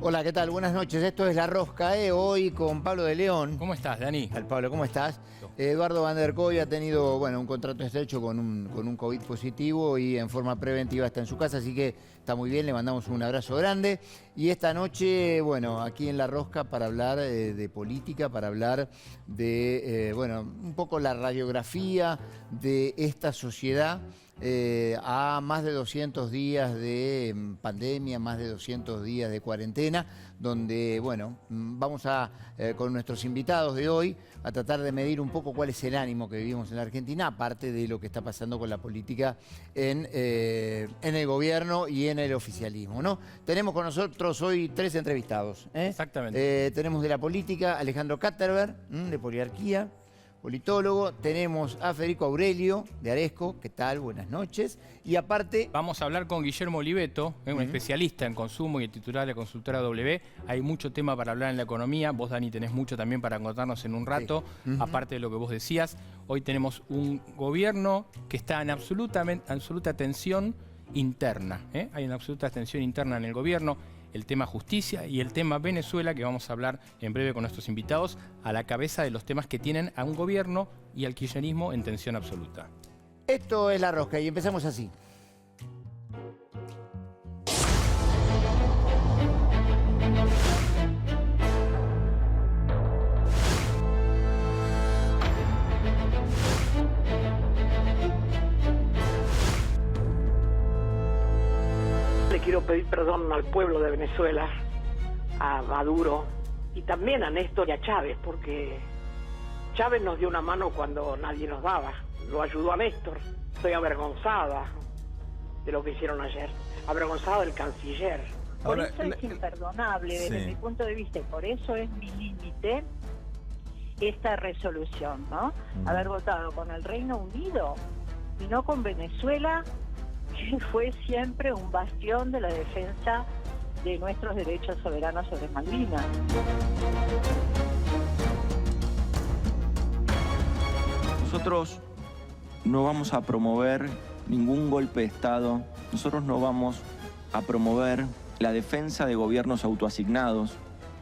Hola, ¿qué tal? Buenas noches. Esto es La Rosca, hoy con Pablo de León. ¿Cómo estás, Dani? Pablo, ¿cómo estás? Eduardo Van der Kooi ha tenido un contrato estrecho con un COVID positivo y en forma preventiva está en su casa, así que está muy bien, le mandamos un abrazo grande. Y esta noche, aquí en La Rosca para hablar de política, para hablar de, un poco la radiografía de esta sociedad a más de 200 días de pandemia, más de 200 días de cuarentena, donde, vamos a, con nuestros invitados de hoy, a tratar de medir un poco cuál es el ánimo que vivimos en la Argentina, aparte de lo que está pasando con la política en el gobierno y en el oficialismo, ¿no? Tenemos con nosotros hoy 3 entrevistados. Exactamente. Tenemos de la política Alejandro Katterberg, de Poliarquía, politólogo. Tenemos a Federico Aurelio, de Aresco. ¿Qué tal? Buenas noches. Y aparte... Vamos a hablar con Guillermo Oliveto, un especialista en consumo y titular de la consultora W. Hay mucho tema para hablar en la economía. Vos, Dani, tenés mucho también para contarnos en un rato, aparte de lo que vos decías. Hoy tenemos un gobierno que está en absoluta tensión interna. Hay una absoluta tensión interna en el gobierno. El tema justicia y el tema Venezuela, que vamos a hablar en breve con nuestros invitados, a la cabeza de los temas que tienen a un gobierno y al kirchnerismo en tensión absoluta. Esto es La Rosca y empezamos así. Le quiero pedir perdón al pueblo de Venezuela, a Maduro y también a Néstor y a Chávez, porque Chávez nos dio una mano cuando nadie nos daba, lo ayudó a Néstor. Estoy avergonzada de lo que hicieron ayer, avergonzada del canciller. Por eso es imperdonable desde mi punto de vista, y por eso es mi límite esta resolución, ¿no? Haber votado con el Reino Unido y no con Venezuela, que fue siempre un bastión de la defensa de nuestros derechos soberanos sobre Malvinas. Nosotros no vamos a promover ningún golpe de Estado, nosotros no vamos a promover la defensa de gobiernos autoasignados,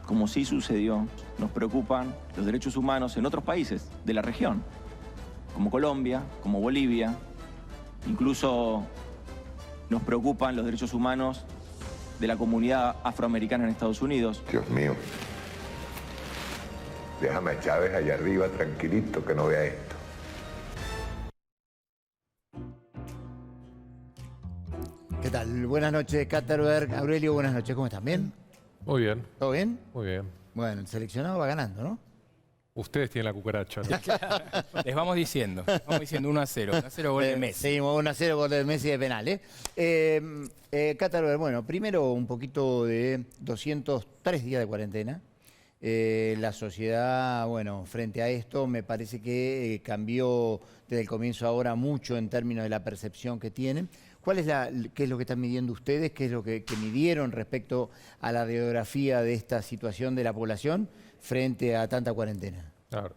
como sí sucedió. Nos preocupan los derechos humanos en otros países de la región, como Colombia, como Bolivia, incluso nos preocupan los derechos humanos de la comunidad afroamericana en Estados Unidos. Dios mío, déjame a Chávez allá arriba tranquilito que no vea esto. ¿Qué tal? Buenas noches, Katterberg. Aurelio, buenas noches. ¿Cómo están? ¿Bien? Muy bien. ¿Todo bien? Muy bien. Bueno, el seleccionado va ganando, ¿no? Ustedes tienen la cucaracha, ¿no? Les vamos diciendo 1-0, 1-0 gol de Messi. Seguimos 1-0 gol de Messi de penal, Katterberg, primero un poquito de 203 días de cuarentena. La sociedad, frente a esto me parece que cambió desde el comienzo ahora mucho en términos de la percepción que tienen. ¿Qué es lo que están midiendo ustedes? ¿Qué es lo que midieron respecto a la radiografía de esta situación de la población frente a tanta cuarentena? Claro,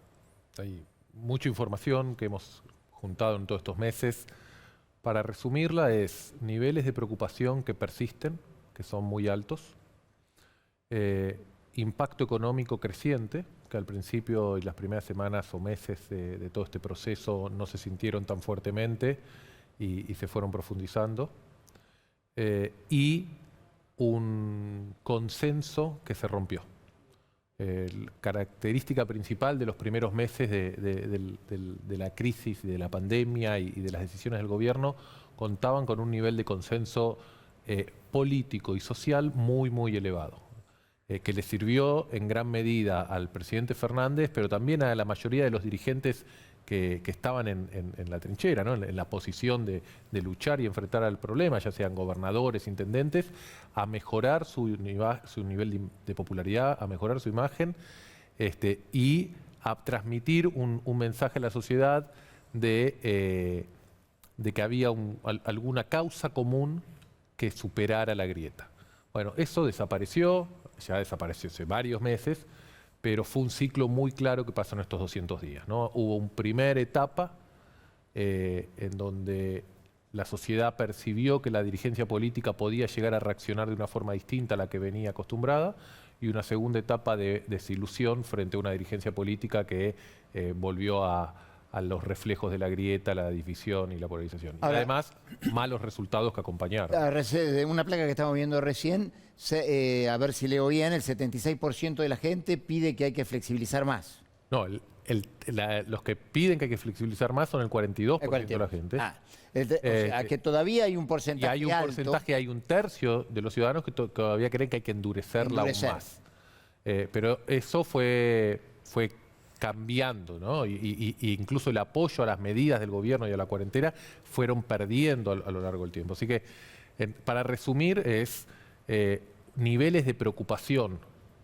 hay mucha información que hemos juntado en todos estos meses. Para resumirla, es niveles de preocupación que persisten, que son muy altos, impacto económico creciente, que al principio y las primeras semanas o meses de todo este proceso no se sintieron tan fuertemente y se fueron profundizando, y un consenso que se rompió. Característica principal de los primeros meses de la crisis, de la pandemia y de las decisiones del gobierno, contaban con un nivel de consenso político y social muy, muy elevado, que le sirvió en gran medida al presidente Fernández, pero también a la mayoría de los dirigentes que estaban en la trinchera, ¿no? En la posición de luchar y enfrentar al problema, ya sean gobernadores, intendentes, a mejorar su nivel de popularidad, a mejorar su imagen, y a transmitir un mensaje a la sociedad de que había alguna causa común que superara la grieta. Bueno, eso desapareció, ya desapareció hace varios meses, pero fue un ciclo muy claro que pasó en estos 200 días, ¿no? Hubo una primera etapa en donde la sociedad percibió que la dirigencia política podía llegar a reaccionar de una forma distinta a la que venía acostumbrada, y una segunda etapa de desilusión frente a una dirigencia política que volvió a los reflejos de la grieta, la división y la polarización. Ahora, y además, malos resultados que acompañaron. Una placa que estamos viendo recién, a ver si leo bien, el 76% de la gente pide que hay que flexibilizar más. No, los que piden que hay que flexibilizar más son el 42% de la gente. O sea, que todavía hay un porcentaje y hay un alto. porcentaje, hay un tercio de los ciudadanos que todavía creen que hay que endurecerla aún más. Pero eso fue cambiando, ¿no? Y incluso el apoyo a las medidas del gobierno y a la cuarentena fueron perdiendo a lo largo del tiempo. Así que, para resumir, es niveles de preocupación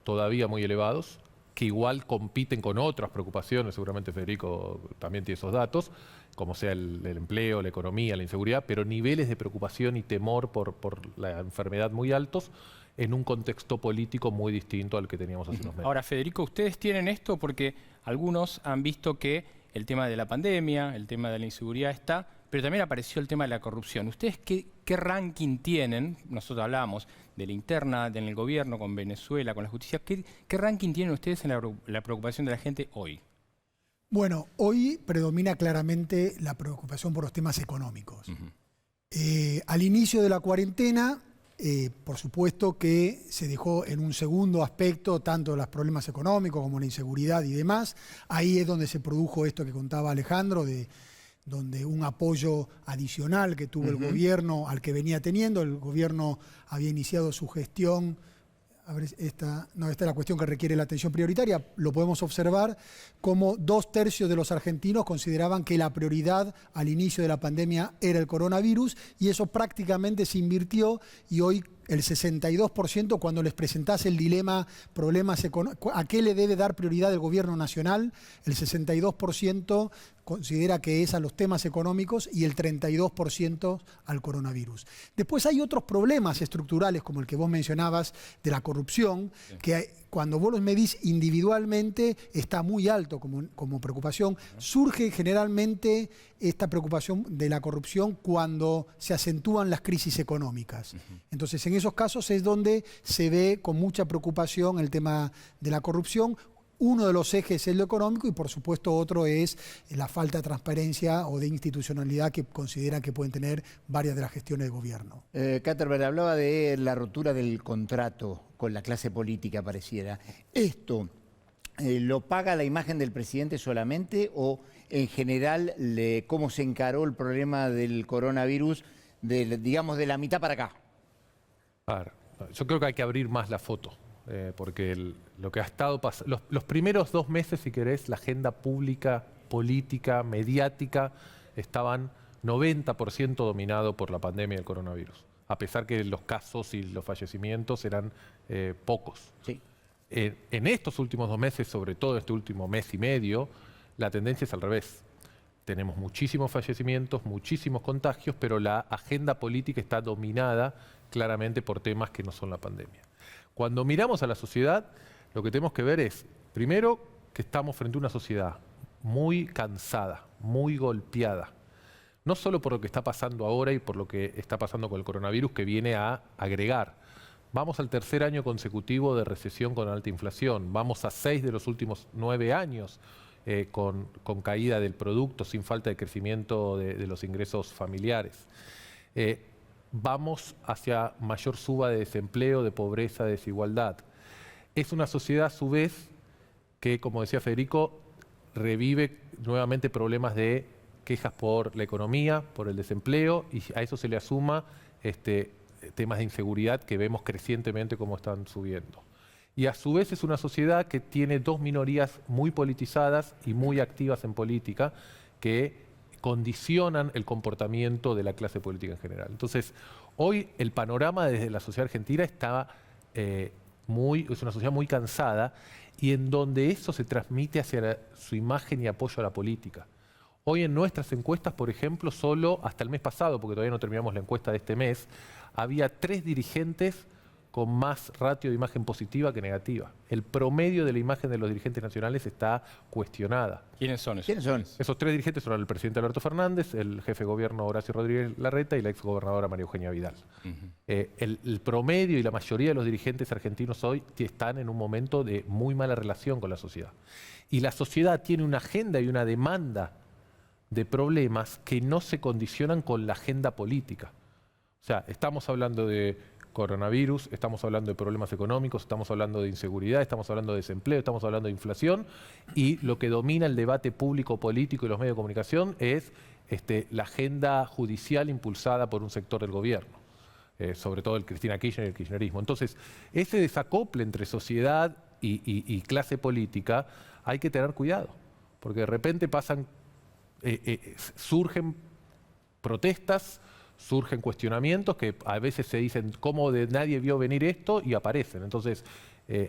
todavía muy elevados, que igual compiten con otras preocupaciones, seguramente Federico también tiene esos datos, como sea el empleo, la economía, la inseguridad, pero niveles de preocupación y temor por la enfermedad muy altos en un contexto político muy distinto al que teníamos hace unos meses. Ahora, Federico, ustedes tienen esto porque algunos han visto que el tema de la pandemia, el tema de la inseguridad está, pero también apareció el tema de la corrupción. ¿Ustedes qué ranking tienen? Nosotros hablábamos de la interna, en el gobierno, con Venezuela, con la justicia. ¿Qué ranking tienen ustedes en la preocupación de la gente hoy? Bueno, hoy predomina claramente la preocupación por los temas económicos. Al inicio de la cuarentena, por supuesto que se dejó en un segundo aspecto tanto los problemas económicos como la inseguridad y demás. Ahí es donde se produjo esto que contaba Alejandro, donde un apoyo adicional que tuvo el gobierno al que venía teniendo. El gobierno había iniciado su gestión. A ver, esta es la cuestión que requiere la atención prioritaria. Lo podemos observar como 2/3 de los argentinos consideraban que la prioridad al inicio de la pandemia era el coronavirus, y eso prácticamente se invirtió, y hoy el 62%, cuando les presentase el dilema, problemas económicos, ¿a qué le debe dar prioridad el gobierno nacional? El 62% considera que es a los temas económicos y el 32% al coronavirus. Después hay otros problemas estructurales, como el que vos mencionabas, de la corrupción, que cuando vos los medís individualmente está muy alto como preocupación. Surge generalmente esta preocupación de la corrupción cuando se acentúan las crisis económicas. Entonces, en esos casos es donde se ve con mucha preocupación el tema de la corrupción. Uno de los ejes es lo económico, y por supuesto otro es la falta de transparencia o de institucionalidad que consideran que pueden tener varias de las gestiones de gobierno. Katterberg hablaba de la rotura del contrato con la clase política, pareciera. ¿Esto lo paga la imagen del presidente solamente, o en general cómo se encaró el problema del coronavirus, digamos, de la mitad para acá? A ver, yo creo que hay que abrir más la foto. Porque lo que ha estado pasando, los primeros 2 meses, si querés, la agenda pública, política, mediática, estaban 90% dominado por la pandemia del coronavirus, a pesar que los casos y los fallecimientos eran pocos. Sí. En estos últimos 2 meses, sobre todo este último mes y medio, la tendencia es al revés. Tenemos muchísimos fallecimientos, muchísimos contagios, pero la agenda política está dominada claramente por temas que no son la pandemia. Cuando miramos a la sociedad, lo que tenemos que ver es, primero, que estamos frente a una sociedad muy cansada, muy golpeada. No solo por lo que está pasando ahora y por lo que está pasando con el coronavirus, que viene a agregar. Vamos al 3er año consecutivo de recesión con alta inflación. Vamos a 6 de los últimos 9 años con caída del producto, sin falta de crecimiento de los ingresos familiares. Vamos hacia mayor suba de desempleo, de pobreza, de desigualdad. Es una sociedad, a su vez, que, como decía Federico, revive nuevamente problemas de quejas por la economía, por el desempleo, y a eso se le asuma temas de inseguridad que vemos crecientemente cómo están subiendo. Y a su vez es una sociedad que tiene 2 minorías muy politizadas y muy activas en política, que condicionan el comportamiento de la clase política en general. Entonces, hoy el panorama desde la sociedad argentina es una sociedad muy cansada, y en donde eso se transmite hacia su imagen y apoyo a la política. Hoy en nuestras encuestas, por ejemplo, solo hasta el mes pasado, porque todavía no terminamos la encuesta de este mes, había 3 dirigentes con más ratio de imagen positiva que negativa. El promedio de la imagen de los dirigentes nacionales está cuestionada. ¿Quiénes son esos? ¿Quiénes son? Esos tres dirigentes son el presidente Alberto Fernández, el jefe de gobierno Horacio Rodríguez Larreta y la exgobernadora María Eugenia Vidal. El promedio y la mayoría de los dirigentes argentinos hoy están en un momento de muy mala relación con la sociedad. Y la sociedad tiene una agenda y una demanda de problemas que no se condicionan con la agenda política. O sea, estamos hablando de coronavirus, estamos hablando de problemas económicos, estamos hablando de inseguridad, estamos hablando de desempleo, estamos hablando de inflación, y lo que domina el debate público, político y los medios de comunicación es la agenda judicial impulsada por un sector del gobierno, sobre todo el Cristina Kirchner y el kirchnerismo. Entonces, ese desacople entre sociedad y clase política hay que tener cuidado, porque de repente surgen protestas, surgen cuestionamientos que a veces se dicen cómo nadie vio venir esto y aparecen. Entonces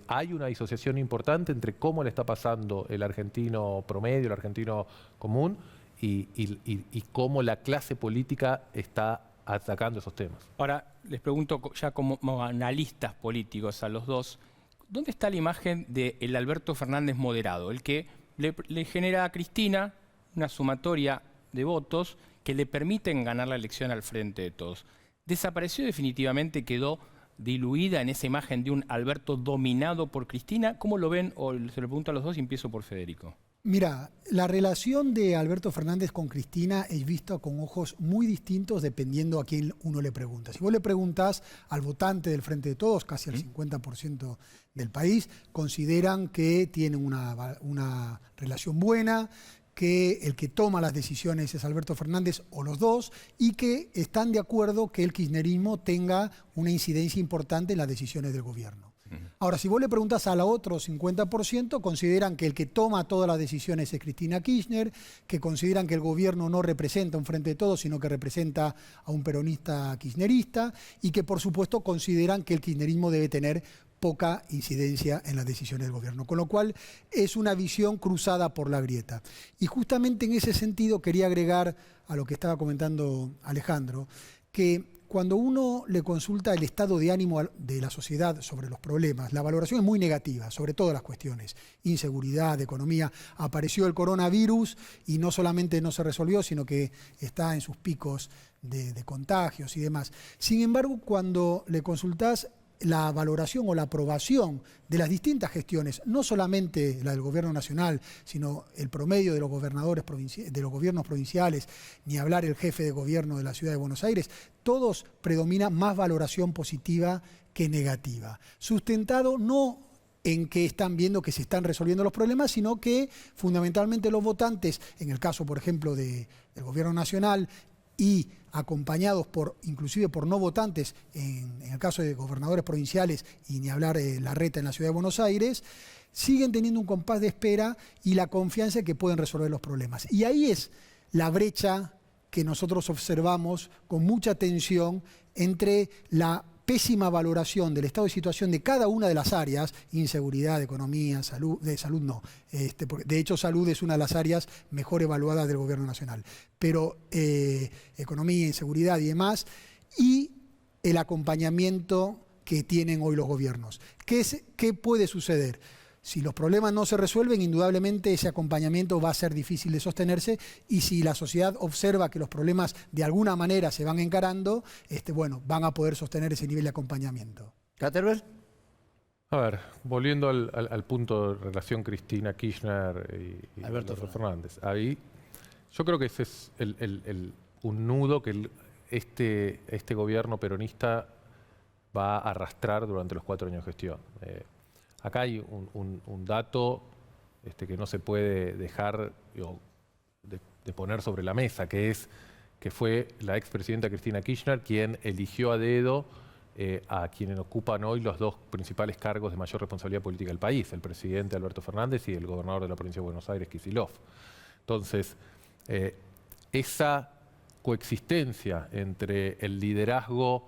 hay una disociación importante entre cómo le está pasando el argentino promedio, el argentino común y cómo la clase política está atacando esos temas. Ahora, les pregunto ya como analistas políticos a los dos, ¿dónde está la imagen del Alberto Fernández moderado? El que le genera a Cristina una sumatoria de votos que le permiten ganar la elección al frente de todos. ¿Desapareció definitivamente, quedó diluida en esa imagen de un Alberto dominado por Cristina? ¿Cómo lo ven? O se lo pregunto a los dos y empiezo por Federico. Mira, la relación de Alberto Fernández con Cristina es vista con ojos muy distintos dependiendo a quién uno le pregunta. Si vos le preguntás al votante del Frente de Todos, casi el 50% del país, consideran que tienen una relación buena, que el que toma las decisiones es Alberto Fernández o los dos, y que están de acuerdo que el kirchnerismo tenga una incidencia importante en las decisiones del gobierno. Ahora, si vos le preguntás al otro 50%, consideran que el que toma todas las decisiones es Cristina Kirchner, que consideran que el gobierno no representa un Frente de Todos, sino que representa a un peronista kirchnerista, y que por supuesto consideran que el kirchnerismo debe tener poca incidencia en las decisiones del gobierno, con lo cual es una visión cruzada por la grieta. Y justamente en ese sentido quería agregar a lo que estaba comentando Alejandro, que cuando uno le consulta el estado de ánimo de la sociedad sobre los problemas, la valoración es muy negativa sobre todas las cuestiones, inseguridad, economía. Apareció el coronavirus y no solamente no se resolvió, sino que está en sus picos de contagios y demás. Sin embargo, cuando le consultás la valoración o la aprobación de las distintas gestiones, no solamente la del gobierno nacional, sino el promedio de los gobernadores de los gobiernos provinciales, ni hablar el jefe de gobierno de la ciudad de Buenos Aires, todos predomina más valoración positiva que negativa. Sustentado no en que están viendo que se están resolviendo los problemas, sino que fundamentalmente los votantes, en el caso, por ejemplo, del gobierno nacional, y acompañados inclusive por no votantes, en el caso de gobernadores provinciales y ni hablar de Larreta en la ciudad de Buenos Aires, siguen teniendo un compás de espera y la confianza de que pueden resolver los problemas. Y ahí es la brecha que nosotros observamos con mucha atención entre la pésima valoración del estado de situación de cada una de las áreas, inseguridad, economía, salud, porque de hecho salud es una de las áreas mejor evaluadas del gobierno nacional, pero economía, inseguridad y demás, y el acompañamiento que tienen hoy los gobiernos. ¿Qué puede suceder? Si los problemas no se resuelven, indudablemente ese acompañamiento va a ser difícil de sostenerse, y si la sociedad observa que los problemas de alguna manera se van encarando, van a poder sostener ese nivel de acompañamiento. ¿Katterberg? A ver, volviendo al punto de relación Cristina Kirchner y Alberto Fernández. Ahí, yo creo que ese es un nudo que este gobierno peronista va a arrastrar durante los 4 años de gestión. Acá hay un dato que no se puede dejar de poner sobre la mesa, que fue la expresidenta Cristina Kirchner quien eligió a dedo a quienes ocupan hoy los 2 principales cargos de mayor responsabilidad política del país, el presidente Alberto Fernández y el gobernador de la provincia de Buenos Aires, Kicillof. Entonces, esa coexistencia entre el liderazgo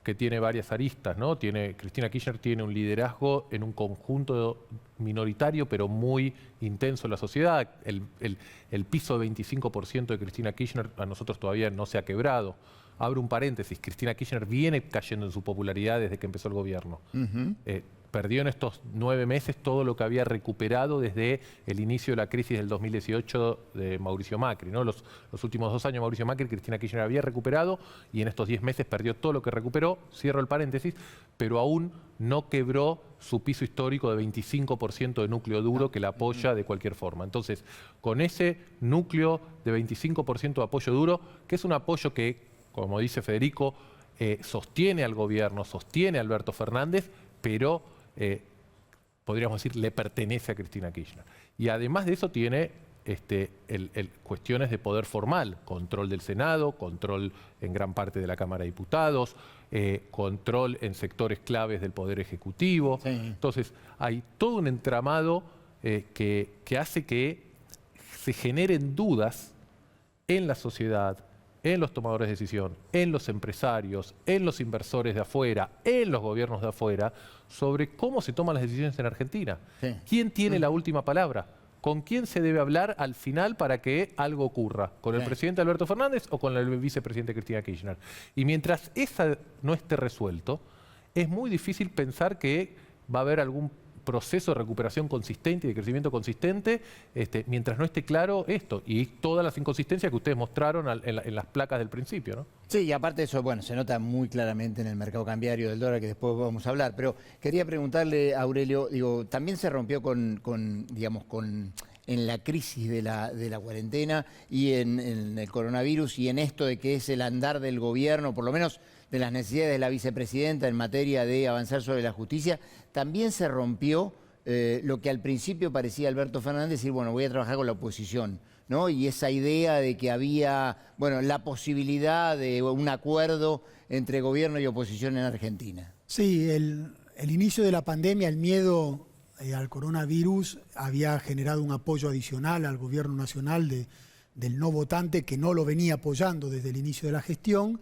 que tiene varias aristas, ¿no? Cristina Kirchner tiene un liderazgo en un conjunto minoritario, pero muy intenso en la sociedad. El piso de 25% de Cristina Kirchner a nosotros todavía no se ha quebrado. abro un paréntesis, Cristina Kirchner viene cayendo en su popularidad desde que empezó el gobierno. Perdió en estos 9 meses todo lo que había recuperado desde el inicio de la crisis del 2018 de Mauricio Macri, ¿no? Los últimos 2 años de Mauricio Macri, Cristina Kirchner había recuperado y en estos 10 meses perdió todo lo que recuperó, cierro el paréntesis, pero aún no quebró su piso histórico de 25% de núcleo duro que la apoya de cualquier forma. Entonces, con ese núcleo de 25% de apoyo duro, que es un apoyo que, como dice Federico, sostiene al gobierno, sostiene a Alberto Fernández, pero podríamos decir, le pertenece a Cristina Kirchner. Y además de eso tiene cuestiones de poder formal, control del Senado, control en gran parte de la Cámara de Diputados, control en sectores claves del Poder Ejecutivo. Sí. Entonces, hay todo un entramado que hace que se generen dudas en la sociedad, en los tomadores de decisión, en los empresarios, en los inversores de afuera, en los gobiernos de afuera, sobre cómo se toman las decisiones en Argentina. Sí. ¿Quién tiene la última palabra? ¿Con quién se debe hablar al final para que algo ocurra? ¿Con el presidente Alberto Fernández o con el vicepresidente Cristina Kirchner? Y mientras eso no esté resuelto, es muy difícil pensar que va a haber algún proceso de recuperación consistente y de crecimiento consistente mientras no esté claro esto y todas las inconsistencias que ustedes mostraron en las placas del principio, ¿no? Sí, y aparte de eso, bueno, se nota muy claramente en el mercado cambiario del dólar, que después vamos a hablar, pero quería preguntarle a Aurelio, digo, también se rompió en la crisis de la cuarentena y en el coronavirus y en esto de que es el andar del gobierno, por lo menos de las necesidades de la vicepresidenta en materia de avanzar sobre la justicia, también se rompió lo que al principio parecía Alberto Fernández, decir, bueno, voy a trabajar con la oposición, ¿no? Y esa idea de que había, bueno, la posibilidad de un acuerdo entre gobierno y oposición en Argentina. Sí, el inicio de la pandemia, el miedo al coronavirus había generado un apoyo adicional al gobierno nacional del no votante que no lo venía apoyando desde el inicio de la gestión.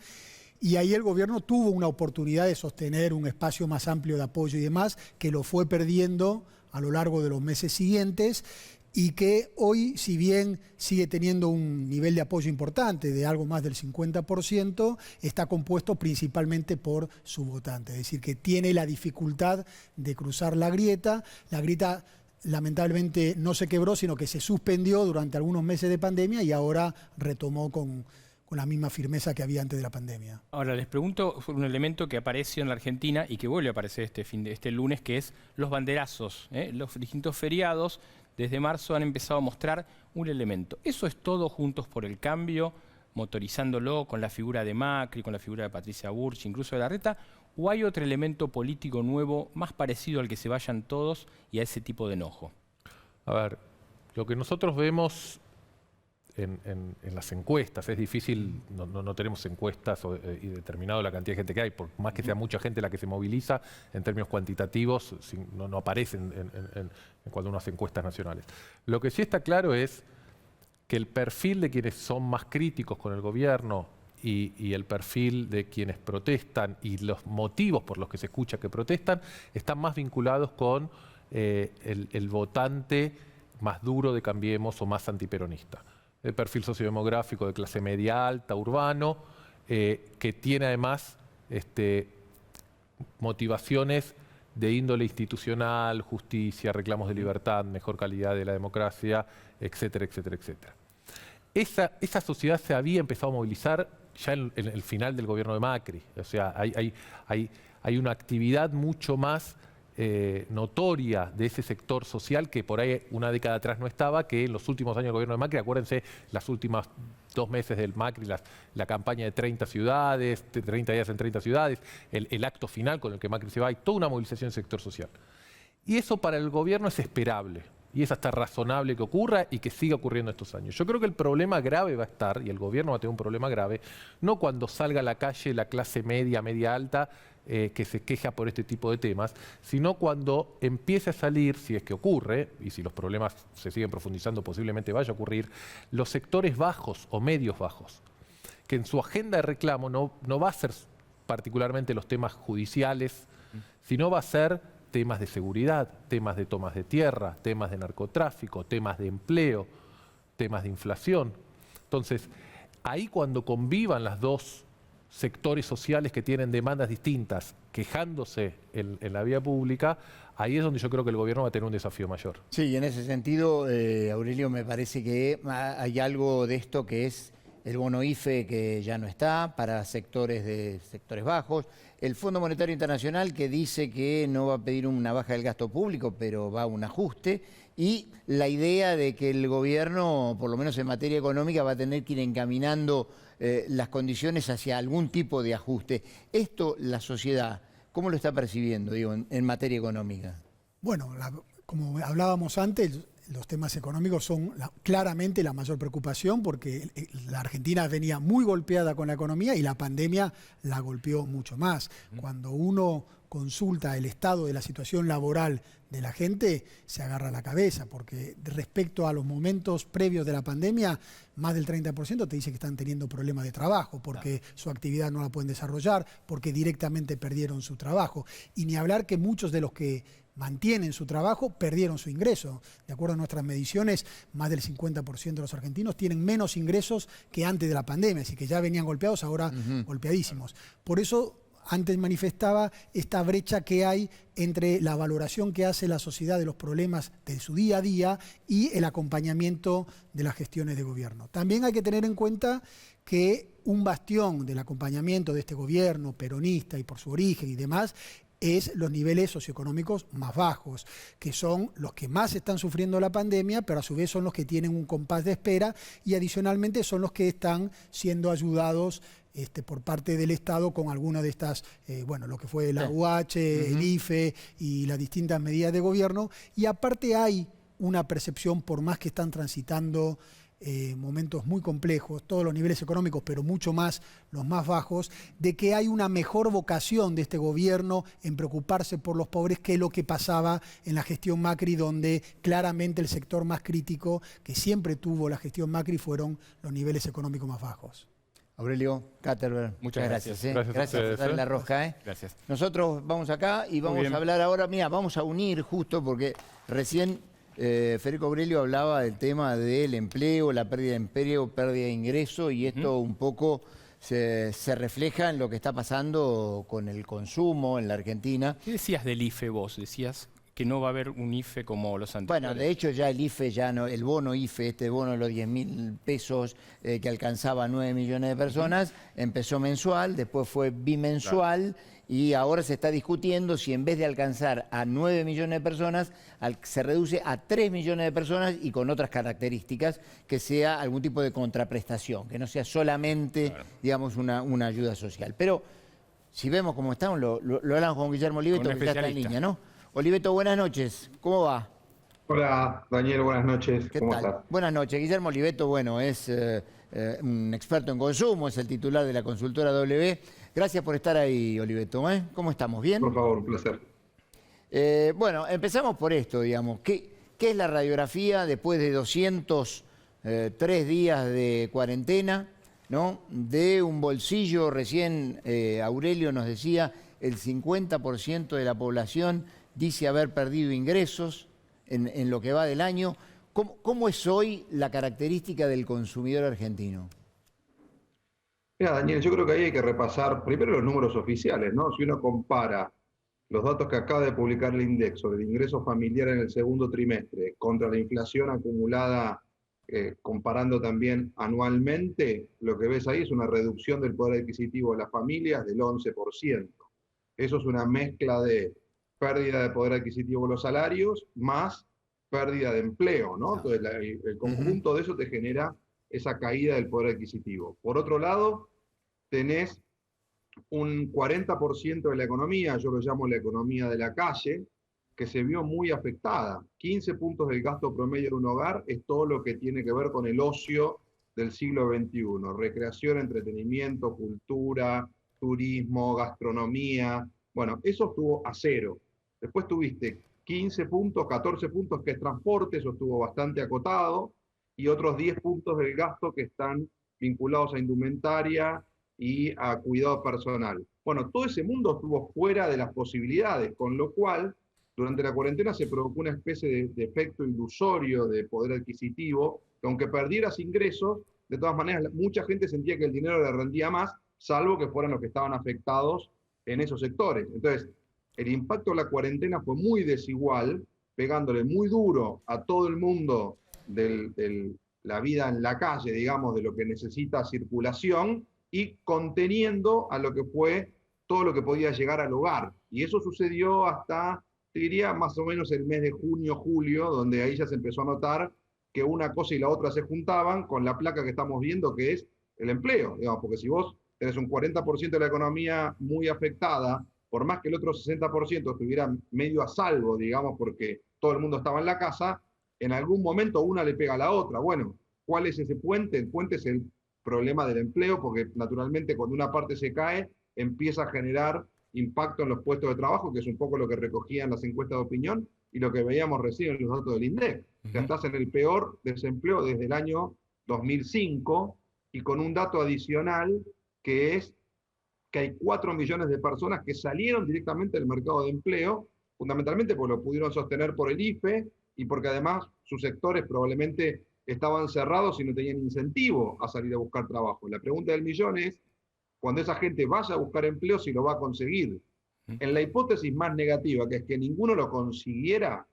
Y ahí el gobierno tuvo una oportunidad de sostener un espacio más amplio de apoyo y demás, que lo fue perdiendo a lo largo de los meses siguientes y que hoy, si bien sigue teniendo un nivel de apoyo importante de algo más del 50%, está compuesto principalmente por su votante. Es decir, que tiene la dificultad de cruzar la grieta. La grieta lamentablemente no se quebró, sino que se suspendió durante algunos meses de pandemia y ahora retomó con la misma firmeza que había antes de la pandemia. Ahora, les pregunto un elemento que apareció en la Argentina y que vuelve a aparecer este lunes, que es los banderazos. Los distintos feriados desde marzo han empezado a mostrar un elemento. ¿Eso es todo Juntos por el Cambio, motorizándolo con la figura de Macri, con la figura de Patricia Burch, incluso de Larreta? ¿O hay otro elemento político nuevo más parecido al que se vayan todos y a ese tipo de enojo? A ver, lo que nosotros vemos en las encuestas, es difícil, no tenemos encuestas y determinado la cantidad de gente que hay, por más que sea mucha gente la que se moviliza, en términos cuantitativos no aparecen cuando uno hace encuestas nacionales. Lo que sí está claro es que el perfil de quienes son más críticos con el gobierno y el perfil de quienes protestan y los motivos por los que se escucha que protestan están más vinculados con el votante más duro de Cambiemos o más antiperonista. El perfil sociodemográfico de clase media alta, urbano, que tiene además motivaciones de índole institucional, justicia, reclamos de libertad, mejor calidad de la democracia, etcétera, etcétera, etcétera. Esa sociedad se había empezado a movilizar ya en el final del gobierno de Macri. O sea, hay una actividad mucho más notoria de ese sector social que por ahí una década atrás no estaba, que en los últimos años del gobierno de Macri, acuérdense, las últimas 2 meses del Macri, la campaña de 30 ciudades, 30 días en 30 ciudades, el acto final con el que Macri se va, hay toda una movilización del sector social. Y eso para el gobierno es esperable. Y es hasta razonable que ocurra y que siga ocurriendo estos años. Yo creo que el problema grave va a estar, y el gobierno va a tener un problema grave, no cuando salga a la calle la clase media, media alta, que se queja por este tipo de temas, sino cuando empiece a salir, si es que ocurre, y si los problemas se siguen profundizando, posiblemente vaya a ocurrir, los sectores bajos o medios bajos, que en su agenda de reclamo no va a ser particularmente los temas judiciales, sino va a ser temas de seguridad, temas de tomas de tierra, temas de narcotráfico, temas de empleo, temas de inflación. Entonces, ahí cuando convivan las dos sectores sociales que tienen demandas distintas quejándose en la vía pública, ahí es donde yo creo que el gobierno va a tener un desafío mayor. Sí, y en ese sentido, Aurelio, me parece que hay algo de esto que es el bono IFE que ya no está para sectores bajos, el Fondo Monetario Internacional que dice que no va a pedir una baja del gasto público, pero va a un ajuste, y la idea de que el gobierno, por lo menos en materia económica, va a tener que ir encaminando las condiciones hacia algún tipo de ajuste. Esto, la sociedad, ¿cómo lo está percibiendo, digo, en materia económica? Bueno, como hablábamos antes, los temas económicos son claramente la mayor preocupación porque la Argentina venía muy golpeada con la economía y la pandemia la golpeó mucho más. Cuando uno consulta el estado de la situación laboral de la gente, se agarra la cabeza, porque respecto a los momentos previos de la pandemia, más del 30% te dice que están teniendo problemas de trabajo, porque su actividad no la pueden desarrollar, porque directamente perdieron su trabajo. Y ni hablar que muchos de los que mantienen su trabajo perdieron su ingreso. De acuerdo a nuestras mediciones, más del 50% de los argentinos tienen menos ingresos que antes de la pandemia, así que ya venían golpeados, ahora golpeadísimos. Por eso antes manifestaba esta brecha que hay entre la valoración que hace la sociedad de los problemas de su día a día y el acompañamiento de las gestiones de gobierno. También hay que tener en cuenta que un bastión del acompañamiento de este gobierno peronista y por su origen y demás es los niveles socioeconómicos más bajos, que son los que más están sufriendo la pandemia, pero a su vez son los que tienen un compás de espera y adicionalmente son los que están siendo ayudados por parte del Estado con alguna de estas, lo que fue la UH, el IFE y las distintas medidas de gobierno. Y aparte hay una percepción, por más que están transitando momentos muy complejos, todos los niveles económicos, pero mucho más los más bajos, de que hay una mejor vocación de este gobierno en preocuparse por los pobres que lo que pasaba en la gestión Macri, donde claramente el sector más crítico que siempre tuvo la gestión Macri fueron los niveles económicos más bajos. Aurelio Katterberg, muchas gracias. Gracias por estar en La Rosca. Gracias. Nosotros vamos acá y vamos a hablar ahora, mira, vamos a unir justo porque recién Federico Aurelio hablaba del tema del empleo, la pérdida de empleo, pérdida de ingreso, y esto un poco se refleja en lo que está pasando con el consumo en la Argentina. ¿Qué decías del IFE vos? Decías que no va a haber un IFE como los anteriores. Bueno, de hecho ya el IFE, ya no, el bono IFE, este bono de los 10.000 pesos que alcanzaba a 9 millones de personas, empezó mensual, después fue bimensual. Claro. Y ahora se está discutiendo si en vez de alcanzar a 9 millones de personas, se reduce a 3 millones de personas y con otras características, que sea algún tipo de contraprestación, que no sea solamente, digamos, una ayuda social. Pero si vemos cómo estamos, lo hablamos con Guillermo Oliveto, que ya está en línea, ¿no? Oliveto, buenas noches, ¿cómo va? Hola, Daniel, buenas noches. ¿Qué tal? Estás? Buenas noches. Guillermo Oliveto, bueno, es un experto en consumo, es el titular de la consultora W. Gracias por estar ahí, Oliveto. ¿Cómo estamos? ¿Bien? Por favor, un placer. Bueno, empezamos por esto, digamos. ¿Qué es la radiografía después de 203 días de cuarentena, ¿no? De un bolsillo, recién Aurelio nos decía, el 50% de la población dice haber perdido ingresos en lo que va del año. ¿Cómo es hoy la característica del consumidor argentino? Mira, Daniel, yo creo que ahí hay que repasar primero los números oficiales, ¿no? Si uno compara los datos que acaba de publicar el INDEC sobre el ingreso familiar en el segundo trimestre contra la inflación acumulada, comparando también anualmente, lo que ves ahí es una reducción del poder adquisitivo de las familias del 11%. Eso es una mezcla de pérdida de poder adquisitivo de los salarios más pérdida de empleo, ¿no? Entonces el conjunto de eso te genera esa caída del poder adquisitivo. Por otro lado, tenés un 40% de la economía, yo lo llamo la economía de la calle, que se vio muy afectada. 15 puntos del gasto promedio de un hogar es todo lo que tiene que ver con el ocio del siglo XXI. Recreación, entretenimiento, cultura, turismo, gastronomía. Bueno, eso estuvo a cero. Después tuviste 15 puntos, 14 puntos que es transporte, eso estuvo bastante acotado, y otros 10 puntos del gasto que están vinculados a indumentaria y a cuidado personal. Bueno, todo ese mundo estuvo fuera de las posibilidades, con lo cual, durante la cuarentena se provocó una especie de efecto ilusorio de poder adquisitivo, que aunque perdieras ingresos, de todas maneras mucha gente sentía que el dinero le rendía más, salvo que fueran los que estaban afectados en esos sectores. Entonces, el impacto de la cuarentena fue muy desigual, pegándole muy duro a todo el mundo de la vida en la calle, digamos, de lo que necesita circulación, y conteniendo a lo que fue todo lo que podía llegar al hogar. Y eso sucedió hasta, te diría, más o menos el mes de junio, julio, donde ahí ya se empezó a notar que una cosa y la otra se juntaban con la placa que estamos viendo, que es el empleo, digamos, porque si vos tenés un 40% de la economía muy afectada, por más que el otro 60% estuviera medio a salvo, digamos, porque todo el mundo estaba en la casa, en algún momento una le pega a la otra. Bueno, ¿cuál es ese puente? El puente es el problema del empleo, porque naturalmente cuando una parte se cae, empieza a generar impacto en los puestos de trabajo, que es un poco lo que recogían las encuestas de opinión y lo que veíamos recién en los datos del INDEC. Ya estás en el peor desempleo desde el año 2005, y con un dato adicional que es que hay 4 millones de personas que salieron directamente del mercado de empleo, fundamentalmente porque lo pudieron sostener por el IFE y porque además sus sectores probablemente estaban cerrados y no tenían incentivo a salir a buscar trabajo. La pregunta del millón es, cuando esa gente vaya a buscar empleo, si lo va a conseguir. En la hipótesis más negativa, que es que ninguno lo consiguiera,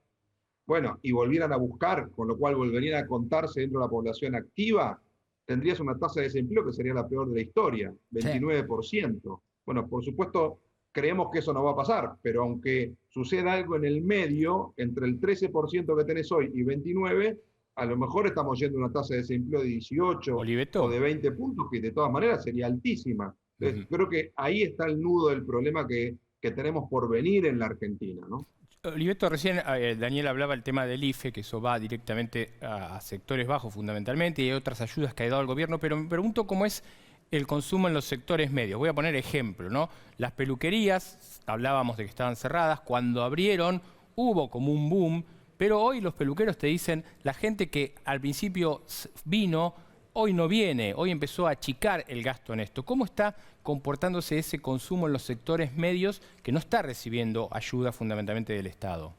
bueno, y volvieran a buscar, con lo cual volverían a contarse dentro de la población activa, tendrías una tasa de desempleo que sería la peor de la historia, 29%. Sí. Bueno, por supuesto, creemos que eso no va a pasar, pero aunque suceda algo en el medio, entre el 13% que tenés hoy y 29%, a lo mejor estamos yendo a una tasa de desempleo de 18 Oliveto. O de 20 puntos, que de todas maneras sería altísima. Entonces, creo que ahí está el nudo del problema que tenemos por venir en la Argentina, ¿no? Oliveto, recién Daniel hablaba del tema del IFE, que eso va directamente a sectores bajos fundamentalmente, y hay otras ayudas que ha dado el gobierno, pero me pregunto cómo es el consumo en los sectores medios. Voy a poner ejemplo, ¿no? Las peluquerías, hablábamos de que estaban cerradas, cuando abrieron hubo como un boom, pero hoy los peluqueros te dicen, la gente que al principio vino, hoy no viene, hoy empezó a achicar el gasto en esto. ¿Cómo está comportándose ese consumo en los sectores medios que no está recibiendo ayuda fundamentalmente del Estado?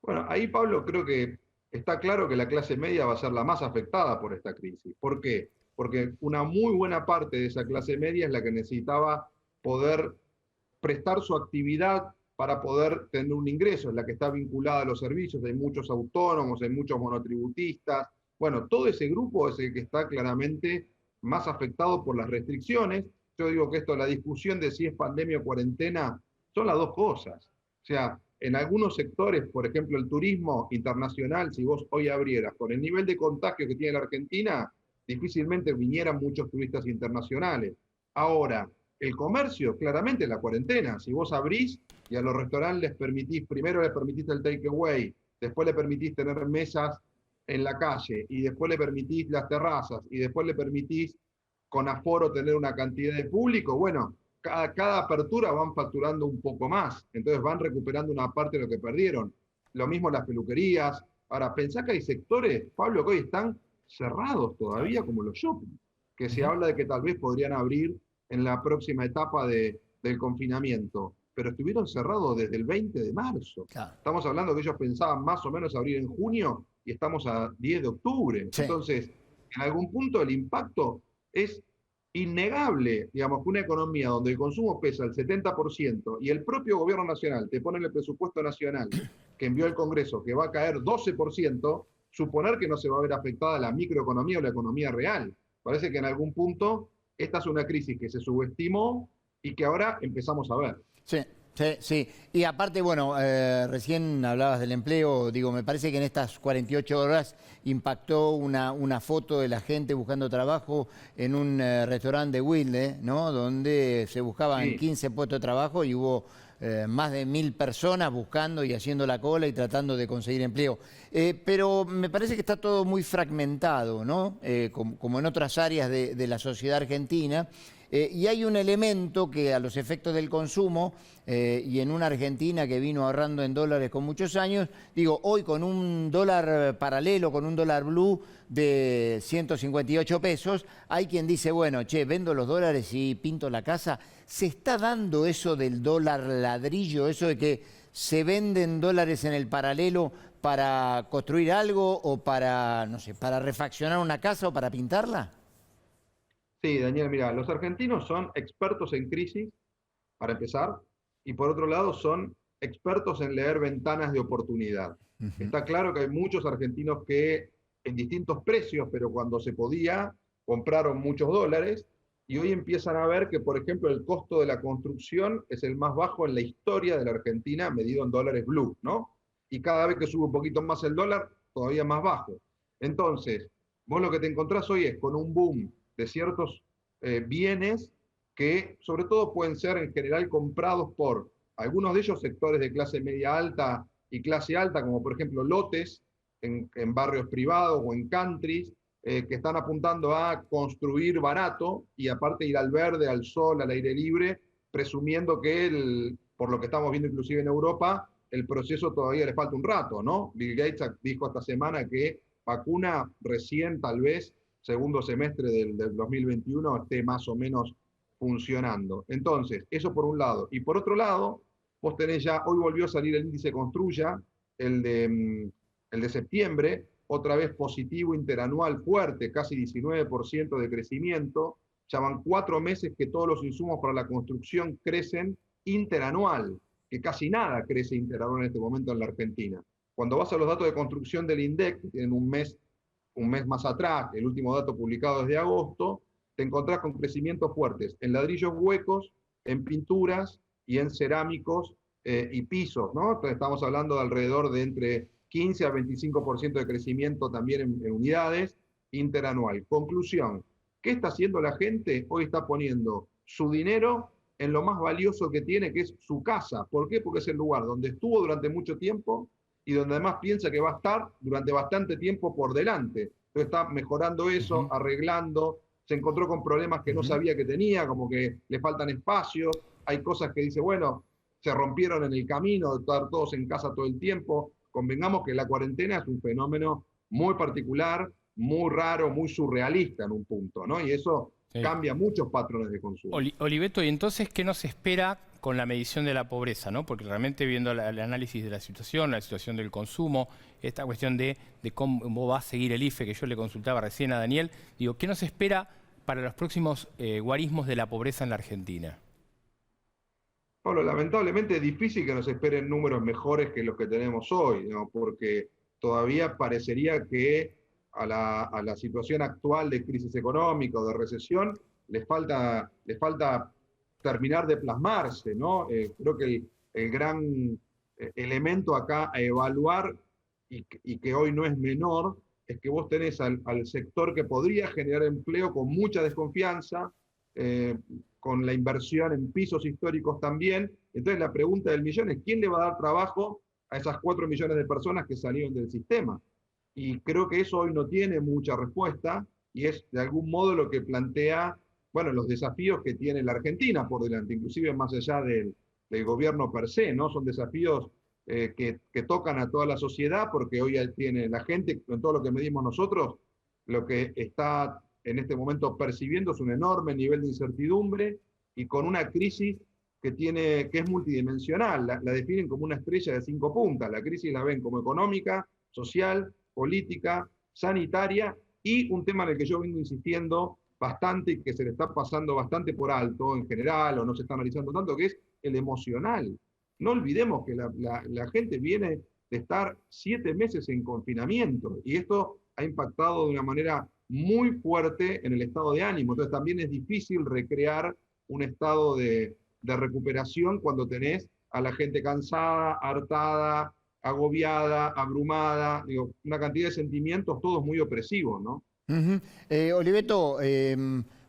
Bueno, ahí, Pablo, creo que está claro que la clase media va a ser la más afectada por esta crisis. ¿Por qué? Porque una muy buena parte de esa clase media es la que necesitaba poder prestar su actividad para poder tener un ingreso, es la que está vinculada a los servicios. Hay muchos autónomos, hay muchos monotributistas. Bueno, todo ese grupo es el que está claramente más afectado por las restricciones. Yo digo que la discusión de si es pandemia o cuarentena, son las dos cosas. O sea, en algunos sectores, por ejemplo el turismo internacional, si vos hoy abrieras, con el nivel de contagio que tiene la Argentina, difícilmente vinieran muchos turistas internacionales. Ahora, el comercio, claramente la cuarentena. Si vos abrís y a los restaurantes primero les permitís el takeaway, después le permitís tener mesas en la calle, y después le permitís las terrazas, y después le permitís con aforo tener una cantidad de público, bueno, cada apertura van facturando un poco más, entonces van recuperando una parte de lo que perdieron. Lo mismo las peluquerías. Ahora, pensá que hay sectores, Pablo, que hoy están cerrados todavía, como los shopping, que se habla de que tal vez podrían abrir en la próxima etapa del confinamiento, pero estuvieron cerrados desde el 20 de marzo. Claro. Estamos hablando que ellos pensaban más o menos abrir en junio, y estamos a 10 de octubre. Sí. Entonces, en algún punto el impacto es innegable. Digamos que una economía donde el consumo pesa el 70% y el propio gobierno nacional te pone en el presupuesto nacional que envió el Congreso que va a caer 12%, suponer que no se va a ver afectada la microeconomía o la economía real. Parece que en algún punto esta es una crisis que se subestimó y que ahora empezamos a ver. Sí. Sí, sí. Y aparte, bueno, recién hablabas del empleo, digo, me parece que en estas 48 horas impactó una foto de la gente buscando trabajo en un restaurante de Wilde, ¿no? Donde se buscaban 15 puestos de trabajo y hubo más de 1000 personas buscando y haciendo la cola y tratando de conseguir empleo. Pero me parece que está todo muy fragmentado, ¿no? Como en otras áreas de la sociedad argentina. Y hay un elemento que a los efectos del consumo, y en una Argentina que vino ahorrando en dólares con muchos años, digo, hoy con un dólar paralelo, con un dólar blue de 158 pesos, hay quien dice, bueno, che, vendo los dólares y pinto la casa. ¿Se está dando eso del dólar ladrillo, eso de que se venden dólares en el paralelo para construir algo o para, no sé, para refaccionar una casa o para pintarla? Sí, Daniel, mira, los argentinos son expertos en crisis, para empezar, y por otro lado son expertos en leer ventanas de oportunidad. Está claro que hay muchos argentinos que en distintos precios, pero cuando se podía, compraron muchos dólares, y hoy empiezan a ver que, por ejemplo, el costo de la construcción es el más bajo en la historia de la Argentina, medido en dólares blue, ¿no? Y cada vez que sube un poquito más el dólar, todavía más bajo. Entonces, vos lo que te encontrás hoy es con un boom de ciertos bienes que sobre todo pueden ser en general comprados por algunos de ellos sectores de clase media alta y clase alta, como por ejemplo lotes en barrios privados o en countries, que están apuntando a construir barato y aparte ir al verde, al sol, al aire libre, presumiendo que, por lo que estamos viendo inclusive en Europa, el proceso todavía le falta un rato, ¿no? Bill Gates dijo esta semana que vacuna recién, tal vez, segundo semestre del 2021 esté más o menos funcionando. Entonces, eso por un lado. Y por otro lado, vos tenés ya, hoy volvió a salir el índice Construya, el de septiembre, otra vez positivo interanual fuerte, casi 19% de crecimiento. Ya van 4 meses que todos los insumos para la construcción crecen interanual, que casi nada crece interanual en este momento en la Argentina. Cuando vas a los datos de construcción del INDEC, que tienen un mes más atrás, el último dato publicado es de agosto, te encontrás con crecimientos fuertes en ladrillos huecos, en pinturas y en cerámicos y pisos, ¿no? Entonces estamos hablando de alrededor de entre 15 a 25% de crecimiento también en unidades interanual. Conclusión, ¿qué está haciendo la gente? Hoy está poniendo su dinero en lo más valioso que tiene, que es su casa. ¿Por qué? Porque es el lugar donde estuvo durante mucho tiempo y donde además piensa que va a estar durante bastante tiempo por delante. Entonces está mejorando eso, arreglando, se encontró con problemas que no sabía que tenía, como que le faltan espacios, hay cosas que dice, bueno, se rompieron en el camino de estar todos en casa todo el tiempo. Convengamos que la cuarentena es un fenómeno muy particular, muy raro, muy surrealista en un punto, ¿no? Y eso cambia muchos patrones de consumo. Oliveto, ¿y entonces qué nos espera con la medición de la pobreza, ¿no? Porque realmente viendo el análisis de la situación del consumo, esta cuestión de cómo va a seguir el IFE, que yo le consultaba recién a Daniel, digo, ¿qué nos espera para los próximos guarismos de la pobreza en la Argentina? Pablo, lamentablemente es difícil que nos esperen números mejores que los que tenemos hoy, ¿no? Porque todavía parecería que a la situación actual de crisis económica o de recesión les falta terminar de plasmarse, ¿no? Creo que el gran elemento acá a evaluar, y que hoy no es menor, es que vos tenés al sector que podría generar empleo con mucha desconfianza, con la inversión en pisos históricos también. Entonces la pregunta del millón es, ¿quién le va a dar trabajo a esas 4 millones de personas que salieron del sistema? Y creo que eso hoy no tiene mucha respuesta, y es de algún modo lo que plantea, bueno, los desafíos que tiene la Argentina por delante, inclusive más allá del gobierno per se, ¿no? Son desafíos que tocan a toda la sociedad, porque hoy tiene la gente, con todo lo que medimos nosotros, lo que está en este momento percibiendo es un enorme nivel de incertidumbre y con una crisis que es multidimensional. La definen como una estrella de 5 puntas. La crisis la ven como económica, social, política, sanitaria, y un tema en el que yo vengo insistiendo bastante y que se le está pasando bastante por alto en general, o no se está analizando tanto, que es el emocional. No olvidemos que la gente viene de estar 7 meses en confinamiento, y esto ha impactado de una manera muy fuerte en el estado de ánimo. Entonces también es difícil recrear un estado de recuperación cuando tenés a la gente cansada, hartada, agobiada, abrumada, digo, una cantidad de sentimientos todos muy opresivos, ¿no? Oliveto,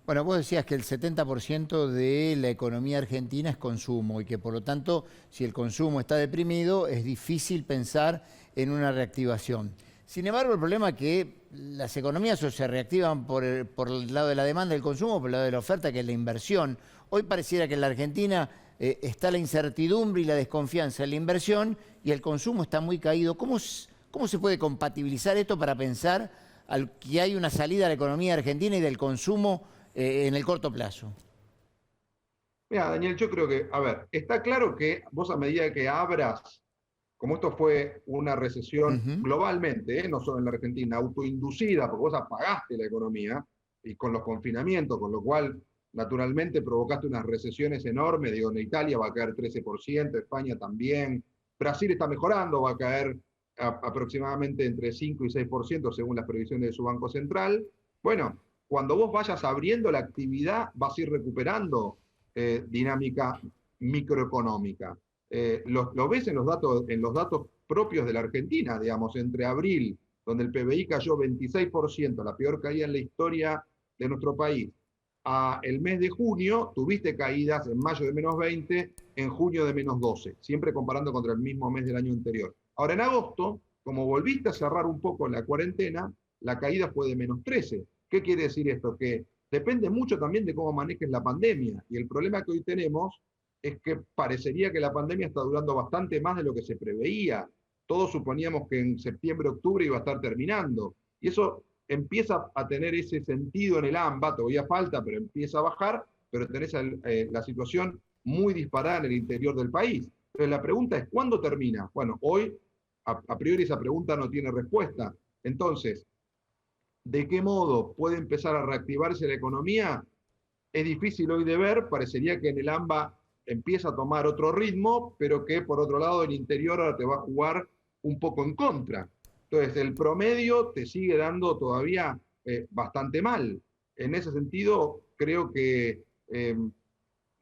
bueno, vos decías que el 70% de la economía argentina es consumo y que por lo tanto, si el consumo está deprimido, es difícil pensar en una reactivación. Sin embargo, el problema es que las economías o se reactivan por el lado de la demanda del consumo, por el lado de la oferta, que es la inversión. Hoy pareciera que en la Argentina está la incertidumbre y la desconfianza en la inversión y el consumo está muy caído. ¿Cómo se puede compatibilizar esto para pensar que hay una salida a la economía argentina y del consumo en el corto plazo? Mira, Daniel, yo creo que, a ver, está claro que vos a medida que abras, como esto fue una recesión globalmente, no solo en la Argentina, autoinducida, porque vos apagaste la economía, y con los confinamientos, con lo cual naturalmente provocaste unas recesiones enormes. Digo, en Italia va a caer 13%, España también, Brasil está mejorando, va a caer aproximadamente entre 5 y 6% según las previsiones de su Banco Central. Bueno, cuando vos vayas abriendo la actividad, vas a ir recuperando dinámica microeconómica. Lo ves en los datos propios de la Argentina, digamos, entre abril, donde el PBI cayó 26%, la peor caída en la historia de nuestro país, a el mes de junio, tuviste caídas en mayo de menos 20, en junio de menos 12, siempre comparando contra el mismo mes del año anterior. Ahora, en agosto, como volviste a cerrar un poco la cuarentena, la caída fue de menos 13. ¿Qué quiere decir esto? Que depende mucho también de cómo manejes la pandemia. Y el problema que hoy tenemos es que parecería que la pandemia está durando bastante más de lo que se preveía. Todos suponíamos que en septiembre, octubre iba a estar terminando. Y eso empieza a tener ese sentido en el AMBA, todavía falta, pero empieza a bajar, pero tenés la situación muy disparada en el interior del país. Entonces la pregunta es, ¿cuándo termina? Bueno, hoy a priori esa pregunta no tiene respuesta. Entonces, ¿de qué modo puede empezar a reactivarse la economía? Es difícil hoy de ver, parecería que en el AMBA empieza a tomar otro ritmo, pero que por otro lado el interior ahora te va a jugar un poco en contra. Entonces el promedio te sigue dando todavía bastante mal. En ese sentido, creo que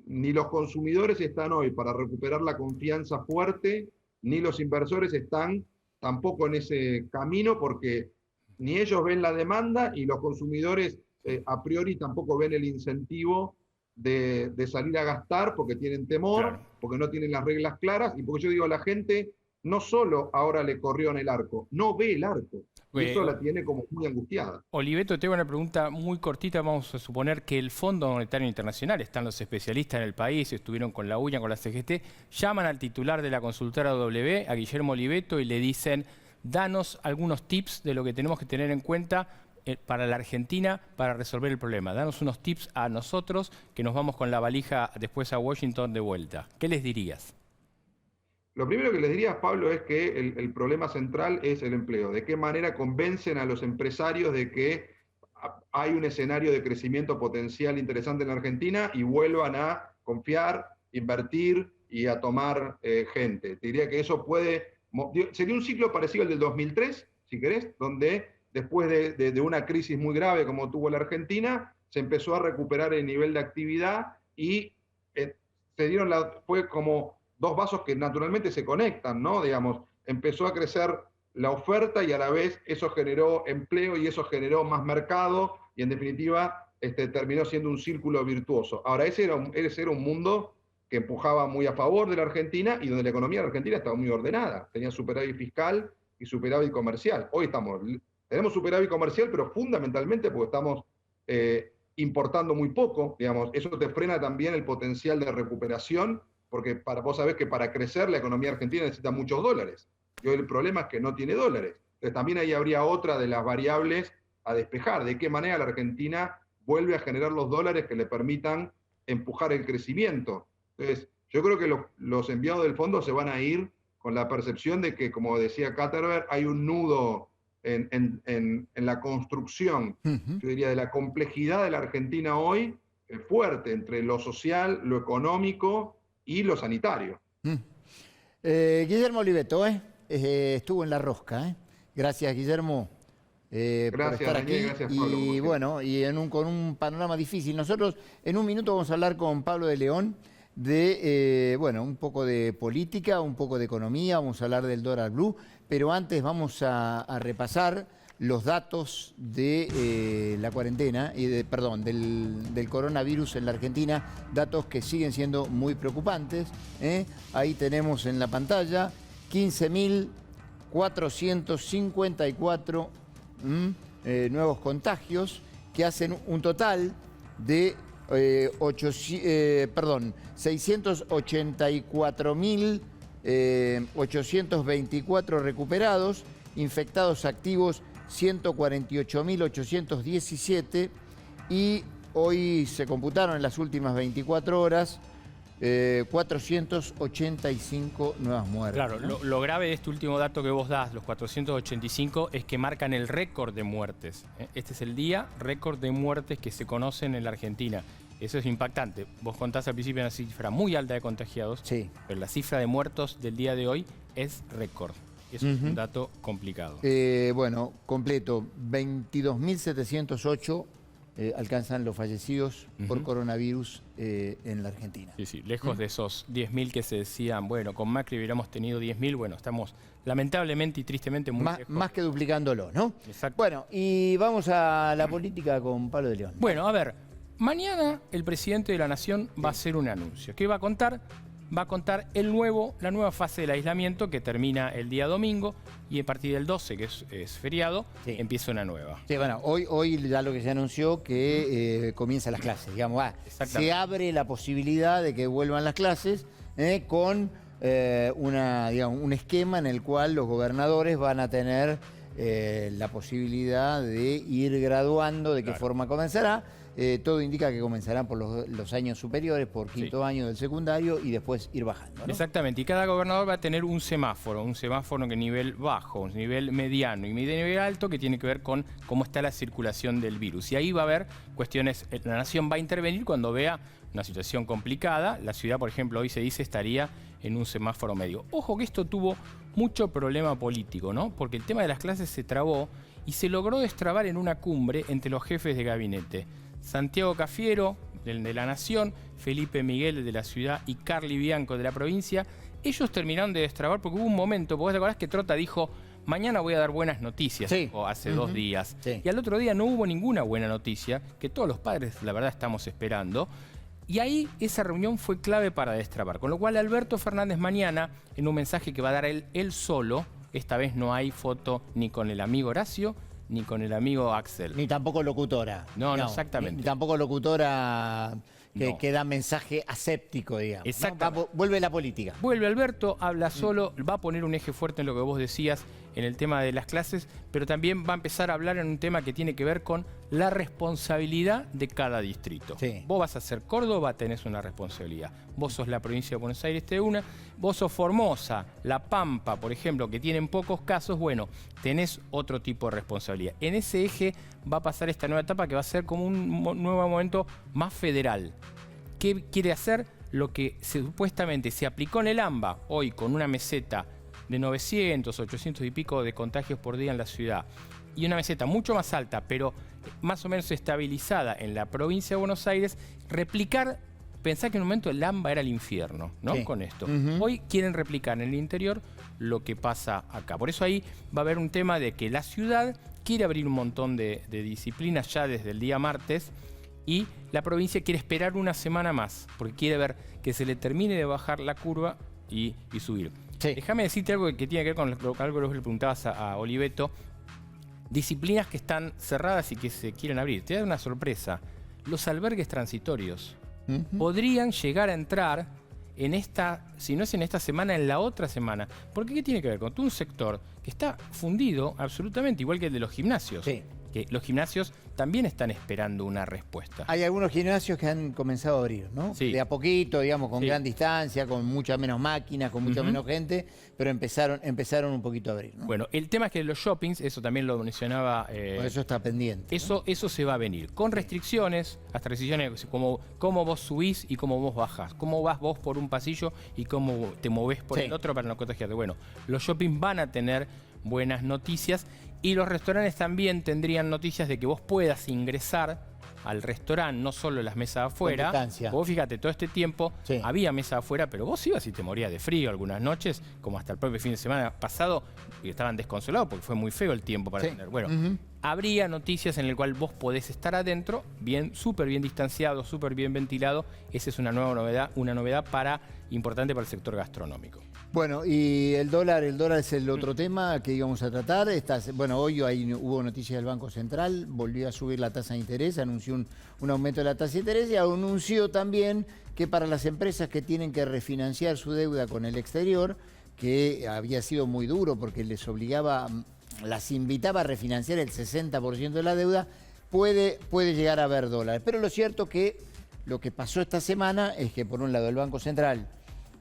ni los consumidores están hoy para recuperar la confianza fuerte, ni los inversores están tampoco en ese camino, porque ni ellos ven la demanda y los consumidores a priori tampoco ven el incentivo de salir a gastar porque tienen temor, claro, porque no tienen las reglas claras y porque yo digo, la gente no solo ahora le corrió en el arco, no ve el arco. Y eso la tiene como muy angustiada. Oliveto, tengo una pregunta muy cortita. Vamos a suponer que el Fondo Monetario Internacional, están los especialistas en el país, estuvieron con la UñA, con la CGT, llaman al titular de la consultora W, a Guillermo Oliveto, y le dicen, danos algunos tips de lo que tenemos que tener en cuenta para la Argentina para resolver el problema. Danos unos tips a nosotros que nos vamos con la valija después a Washington de vuelta. ¿Qué les dirías? Lo primero que les diría, Pablo, es que el problema central es el empleo. ¿De qué manera convencen a los empresarios de que hay un escenario de crecimiento potencial interesante en la Argentina y vuelvan a confiar, invertir y a tomar gente? Te diría que eso sería un ciclo parecido al del 2003, si querés, donde después de una crisis muy grave como tuvo la Argentina, se empezó a recuperar el nivel de actividad y fue como dos vasos que naturalmente se conectan, ¿no? Digamos, empezó a crecer la oferta y a la vez eso generó empleo y eso generó más mercado y en definitiva terminó siendo un círculo virtuoso. Ahora, ese era un mundo que empujaba muy a favor de la Argentina y donde la economía de la Argentina estaba muy ordenada. Tenía superávit fiscal y superávit comercial. Hoy tenemos superávit comercial, pero fundamentalmente porque estamos importando muy poco, digamos. Eso te frena también el potencial de recuperación, porque vos sabés que para crecer la economía argentina necesita muchos dólares. Y hoy el problema es que no tiene dólares. Entonces también ahí habría otra de las variables a despejar. ¿De qué manera la Argentina vuelve a generar los dólares que le permitan empujar el crecimiento? Entonces yo creo que los enviados del fondo se van a ir con la percepción de que, como decía Katterberg, hay un nudo en la construcción, yo diría, de la complejidad de la Argentina hoy, fuerte entre lo social, lo económico y lo sanitario. Guillermo Oliveto, estuvo en la rosca. Gracias, Guillermo, por estar aquí. Gracias, Pablo, y bueno, y con un panorama difícil. Nosotros en un minuto vamos a hablar con Pablo de León de, un poco de política, un poco de economía, vamos a hablar del dólar blue, pero antes vamos a repasar los datos de la cuarentena, del coronavirus en la Argentina, datos que siguen siendo muy preocupantes. Ahí tenemos en la pantalla 15.454 nuevos contagios, que hacen un total de 684.824 recuperados, infectados activos 148.817 y hoy se computaron en las últimas 24 horas 485 nuevas muertes. Claro, ¿no? lo grave de este último dato que vos das, los 485, es que marcan el récord de muertes. Este es el día récord de muertes que se conocen en la Argentina. Eso es impactante. Vos contás al principio una cifra muy alta de contagiados, Sí. pero la cifra de muertos del día de hoy es récord. Eso es un dato complicado. Bueno, completo, 22.708 alcanzan los fallecidos por coronavirus en la Argentina. Sí, sí, lejos de esos 10.000 que se decían, bueno, con Macri hubiéramos tenido 10.000, bueno, estamos lamentablemente y tristemente muy lejos. Más que duplicándolo, ¿no? Exacto. Bueno, y vamos a la política con Pablo de León. Bueno, a ver, mañana el presidente de la Nación va a hacer un anuncio. ¿Qué va a contar? Va a contar la nueva fase del aislamiento que termina el día domingo y a partir del 12, que es feriado, empieza una nueva. Sí, bueno, hoy ya lo que se anunció que comienzan las clases, digamos, se abre la posibilidad de que vuelvan las clases con un esquema en el cual los gobernadores van a tener la posibilidad de ir graduando de qué forma comenzará. Todo indica que comenzarán por los años superiores, por quinto año del secundario y después ir bajando, ¿no? Exactamente, y cada gobernador va a tener un semáforo que nivel bajo, un nivel mediano y nivel alto que tiene que ver con cómo está la circulación del virus. Y ahí va a haber cuestiones, la Nación va a intervenir cuando vea una situación complicada. La ciudad, por ejemplo, hoy se dice estaría en un semáforo medio. Ojo que esto tuvo mucho problema político, ¿no? Porque el tema de las clases se trabó y se logró destrabar en una cumbre entre los jefes de gabinete. Santiago Cafiero, de la Nación, Felipe Miguel de la ciudad y Carly Bianco de la provincia, ellos terminaron de destrabar porque hubo un momento, porque te acordás que Trota dijo, mañana voy a dar buenas noticias, o hace 2 días. Sí. Y al otro día no hubo ninguna buena noticia, que todos los padres, la verdad, estamos esperando. Y ahí esa reunión fue clave para destrabar. Con lo cual Alberto Fernández mañana, en un mensaje que va a dar él solo, esta vez no hay foto ni con el amigo Horacio, ni con el amigo Axel. Ni tampoco locutora. No, exactamente. Ni tampoco locutora que da mensaje aséptico, digamos. Exactamente. ¿No? Vuelve la política. Vuelve Alberto, habla solo, va a poner un eje fuerte en lo que vos decías en el tema de las clases, pero también va a empezar a hablar en un tema que tiene que ver con la responsabilidad de cada distrito. Sí. Vos vas a ser Córdoba, tenés una responsabilidad. Vos sos la provincia de Buenos Aires, tenés una. Vos sos Formosa, La Pampa, por ejemplo, que tienen pocos casos, bueno, tenés otro tipo de responsabilidad. En ese eje va a pasar esta nueva etapa que va a ser como un nuevo momento más federal. ¿Qué quiere hacer? Lo que supuestamente se aplicó en el AMBA, hoy con una meseta de 900, 800 y pico de contagios por día en la ciudad, y una meseta mucho más alta, pero más o menos estabilizada en la provincia de Buenos Aires, replicar, pensá que en un momento el AMBA era el infierno, ¿no? Sí. Con esto. Hoy quieren replicar en el interior lo que pasa acá. Por eso ahí va a haber un tema de que la ciudad quiere abrir un montón de disciplinas ya desde el día martes, y la provincia quiere esperar una semana más, porque quiere ver que se le termine de bajar la curva y subir. Sí. Déjame decirte algo que tiene que ver con algo que vos le preguntabas a Oliveto. Disciplinas que están cerradas y que se quieren abrir. Te da una sorpresa. Los albergues transitorios podrían llegar a entrar en esta, si no es en esta semana, en la otra semana. Porque ¿qué tiene que ver? Con todo un sector que está fundido absolutamente, igual que el de los gimnasios. Sí. Que los gimnasios también están esperando una respuesta. Hay algunos gimnasios que han comenzado a abrir, ¿no? Sí. De a poquito, digamos, con Sí. gran distancia, con mucha menos máquinas, con mucha menos gente, pero empezaron un poquito a abrir, ¿no? Bueno, el tema es que los shoppings, eso también lo mencionaba... Por eso está pendiente. Eso se va a venir, con restricciones, hasta restricciones como cómo vos subís y cómo vos bajás, cómo vas vos por un pasillo y cómo te movés por el otro para no contagiarte. Bueno, los shoppings van a tener buenas noticias y los restaurantes también tendrían noticias de que vos puedas ingresar al restaurante, no solo las mesas afuera. Vos fíjate, todo este tiempo había mesas afuera, pero vos ibas y te morías de frío algunas noches, como hasta el propio fin de semana pasado, y estaban desconsolados porque fue muy feo el tiempo para tener. Bueno, habría noticias en el cual vos podés estar adentro, súper bien distanciado, súper bien ventilado. Esa es una novedad importante para el sector gastronómico. Bueno, y el dólar es el otro tema que íbamos a tratar. Hoy hubo noticias del Banco Central, volvió a subir la tasa de interés, anunció un aumento de la tasa de interés y anunció también que para las empresas que tienen que refinanciar su deuda con el exterior, que había sido muy duro porque las invitaba a refinanciar el 60% de la deuda, puede llegar a haber dólares. Pero lo cierto que lo que pasó esta semana es que por un lado el Banco Central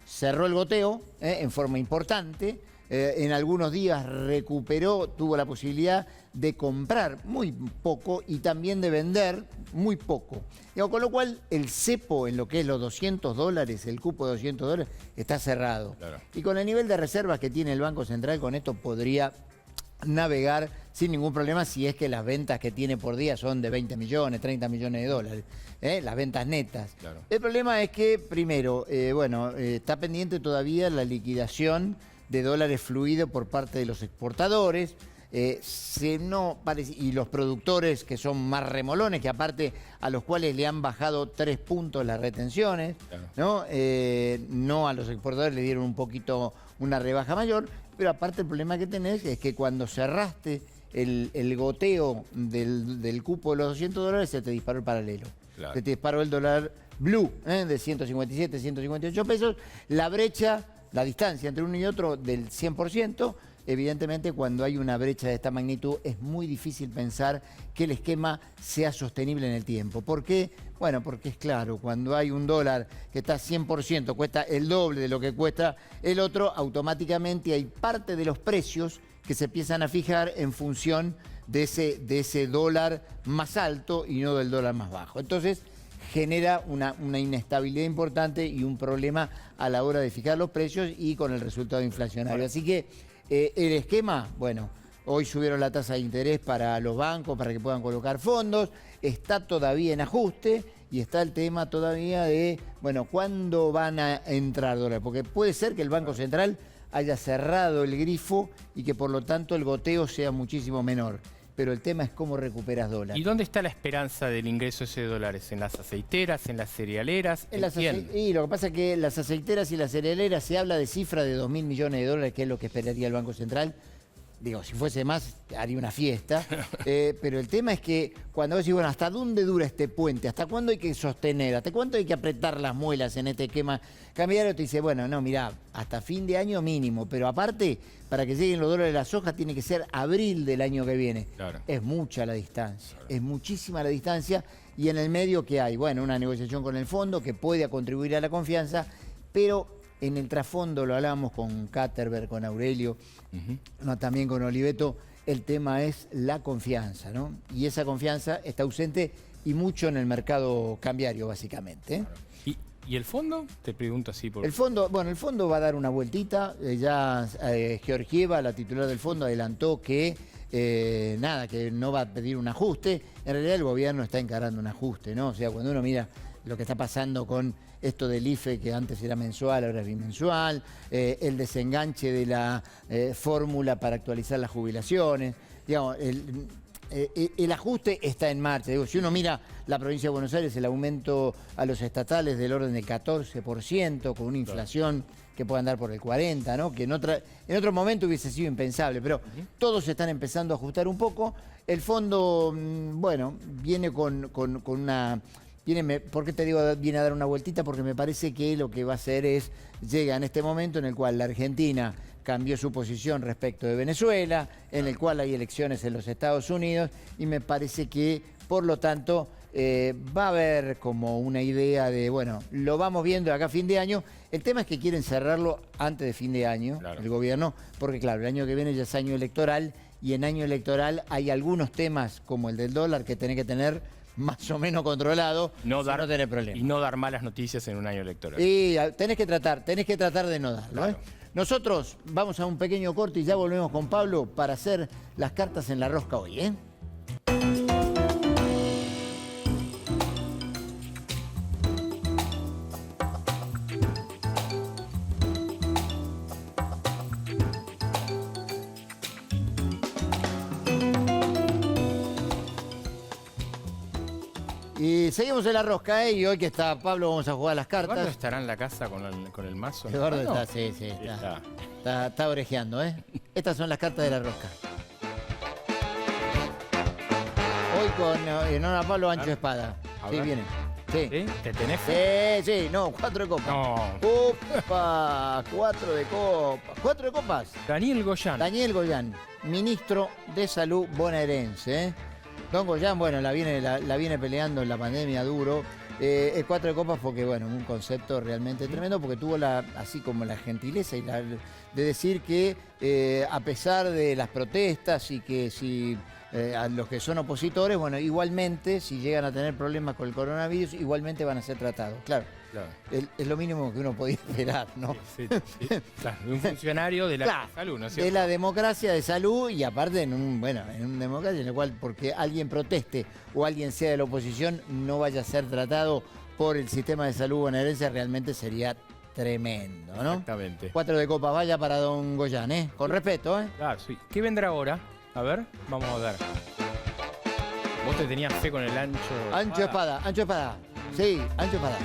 cerró el goteo en forma importante, en algunos días recuperó, tuvo la posibilidad de comprar muy poco y también de vender muy poco. Con lo cual el cepo en lo que es los $200, el cupo de $200, está cerrado. Claro. Y con el nivel de reservas que tiene el Banco Central, con esto podría navegar sin ningún problema si es que las ventas que tiene por día son de 20 millones, 30 millones de dólares, las ventas netas. Claro. El problema es que, primero, está pendiente todavía la liquidación de dólares fluidos por parte de los exportadores, y los productores que son más remolones, que aparte a los cuales le han bajado 3 puntos las retenciones, claro, no a los exportadores le dieron un poquito una rebaja mayor, pero aparte el problema que tenés es que cuando cerraste el goteo del cupo de los $200 se te disparó el paralelo. Claro. Se te disparó el dólar blue de 157, 158 pesos, la brecha, la distancia entre uno y otro del 100%. Evidentemente, cuando hay una brecha de esta magnitud, es muy difícil pensar que el esquema sea sostenible en el tiempo. ¿Por qué? Bueno, porque es claro, cuando hay un dólar que está 100%, cuesta el doble de lo que cuesta el otro, automáticamente hay parte de los precios que se empiezan a fijar en función de ese dólar más alto y no del dólar más bajo. Entonces, genera una inestabilidad importante y un problema a la hora de fijar los precios y con el resultado inflacionario. Así que el esquema, bueno, hoy subieron la tasa de interés para los bancos para que puedan colocar fondos, está todavía en ajuste y está el tema todavía de, bueno, ¿cuándo van a entrar dólares? Porque puede ser que el Banco Central haya cerrado el grifo y que por lo tanto el goteo sea muchísimo menor. Pero el tema es cómo recuperas dólares. ¿Y dónde está la esperanza del ingreso ese de dólares? ¿En las aceiteras, en las cerealeras? Y lo que pasa es que las aceiteras y las cerealeras se habla de cifra de 2.000 millones de dólares, que es lo que esperaría el Banco Central. Digo, si fuese más, haría una fiesta. Pero el tema es que cuando vos decís, bueno, ¿hasta dónde dura este puente? ¿Hasta cuándo hay que sostener? ¿Hasta cuándo hay que apretar las muelas en este esquema cambiario? Te dice, bueno, no, mirá, hasta fin de año mínimo. Pero aparte, para que lleguen los dólares de la soja, tiene que ser abril del año que viene. Claro. Es mucha la distancia, claro, es muchísima la distancia. Y en el medio, ¿qué hay? Bueno, una negociación con el fondo que puede contribuir a la confianza, pero en el trasfondo, lo hablábamos con Katterberg, con Aurelio, también con Oliveto, el tema es la confianza, ¿no? Y esa confianza está ausente y mucho en el mercado cambiario, básicamente. ¿Y el fondo? Te pregunto así. El fondo, bueno, el fondo va a dar una vueltita. Georgieva, la titular del fondo, adelantó que que no va a pedir un ajuste. En realidad el gobierno está encarando un ajuste, ¿no? O sea, cuando uno mira lo que está pasando con esto del IFE, que antes era mensual, ahora es bimensual, el desenganche de la fórmula para actualizar las jubilaciones, digamos, el ajuste está en marcha. Digo, si uno mira la provincia de Buenos Aires, el aumento a los estatales del orden del 14%, con una inflación que puede andar por el 40%, ¿no? Que en otro momento hubiese sido impensable, pero todos están empezando a ajustar un poco. El fondo, bueno, viene con una... ¿Por qué te digo viene a dar una vueltita? Porque me parece que lo que va a hacer es, llega en este momento en el cual la Argentina cambió su posición respecto de Venezuela, en el cual hay elecciones en los Estados Unidos, y me parece que, por lo tanto, va a haber como una idea de, bueno, lo vamos viendo acá a fin de año. El tema es que quieren cerrarlo antes de fin de año, claro, el gobierno, porque claro, el año que viene ya es año electoral, y en año electoral hay algunos temas, como el del dólar, que tenés que tener más o menos controlado, no tener problemas. Y no dar malas noticias en un año electoral. Y tenés que tratar de no darlo. Claro. Nosotros vamos a un pequeño corte y ya volvemos con Pablo para hacer las cartas en la rosca hoy, Y seguimos en la rosca, y hoy que está Pablo vamos a jugar las cartas. ¿Eduardo estará en la casa con el mazo? Eduardo está, sí, está orejeando, Estas son las cartas de la rosca. Hoy con honor a Pablo, ancho de espada. Sí, viene. Sí. ¿Sí? ¿Te tenés fe? Sí, no, 4 de copas. No. ¡Opa! 4 de copas. 4 de copas. Daniel Goyán, ministro de Salud bonaerense, Don Goyán, bueno, la viene peleando en la pandemia duro. El 4 de copas porque, bueno, un concepto realmente tremendo, porque tuvo así como la gentileza de decir que a pesar de las protestas y que si a los que son opositores, bueno, igualmente, si llegan a tener problemas con el coronavirus, igualmente van a ser tratados. Claro. Es lo mínimo que uno podía esperar, ¿no? Sí. Claro, un funcionario de la salud, ¿no es cierto? De la democracia de salud y aparte en una democracia en la cual porque alguien proteste o alguien sea de la oposición no vaya a ser tratado por el sistema de salud bonaerense, realmente sería tremendo, ¿no? Exactamente. 4 de copas, vaya para don Goyán, ¿eh? Con respeto, ¿eh? Claro, sí. ¿Qué vendrá ahora? A ver, vamos a ver. Vos te tenías fe con el ancho espada. Ancho espada. Sí, ancho espada.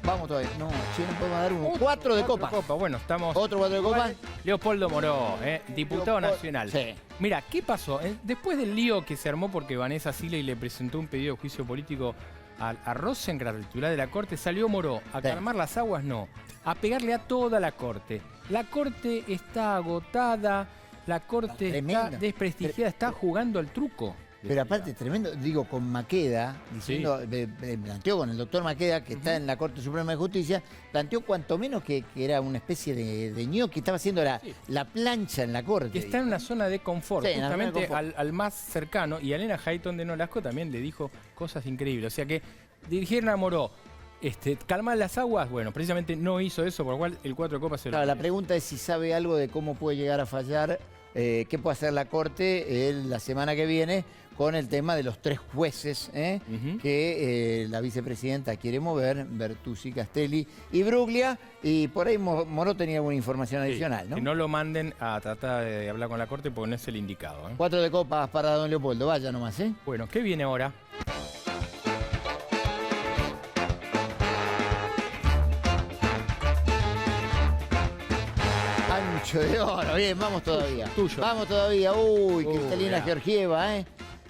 Vamos todavía. No, sí, no podemos dar un 4 de copas. Bueno, estamos... Otro 4 de copas. Leopoldo Moró, diputado nacional. Sí. Mira, ¿qué pasó? Después del lío que se armó porque Vanessa Siley le presentó un pedido de juicio político a Rosenkrantz, el titular de la Corte, salió Moró a calmar las aguas, no, a pegarle a toda la Corte. La Corte está agotada, la Corte está desprestigiada, está jugando al truco. Pero aparte, tremendo, digo, con Maqueda, diciendo, planteó con el doctor Maqueda, que está en la Corte Suprema de Justicia, planteó cuanto menos que era una especie de ñoqui, que estaba haciendo la plancha en la Corte. Que está en una zona de confort, justamente al más cercano, y a Elena Hayton de Nolasco también le dijo cosas increíbles. O sea que dirigieron a Moró, calmar las aguas, bueno, precisamente no hizo eso, por lo cual el 4 de copas se lo... Claro, la pregunta es si sabe algo de cómo puede llegar a fallar, qué puede hacer la Corte la semana que viene, con el tema de los 3 jueces que la vicepresidenta quiere mover, Bertuzzi, Castelli y Bruglia, y por ahí Moró tenía alguna información adicional, ¿no? Que no lo manden a tratar de hablar con la Corte porque no es el indicado. 4 de copas para don Leopoldo, vaya nomás, ¿eh? Bueno, ¿qué viene ahora? Ancho de oro, bien, vamos todavía. Tuyo. Vamos todavía, Cristalina Georgieva,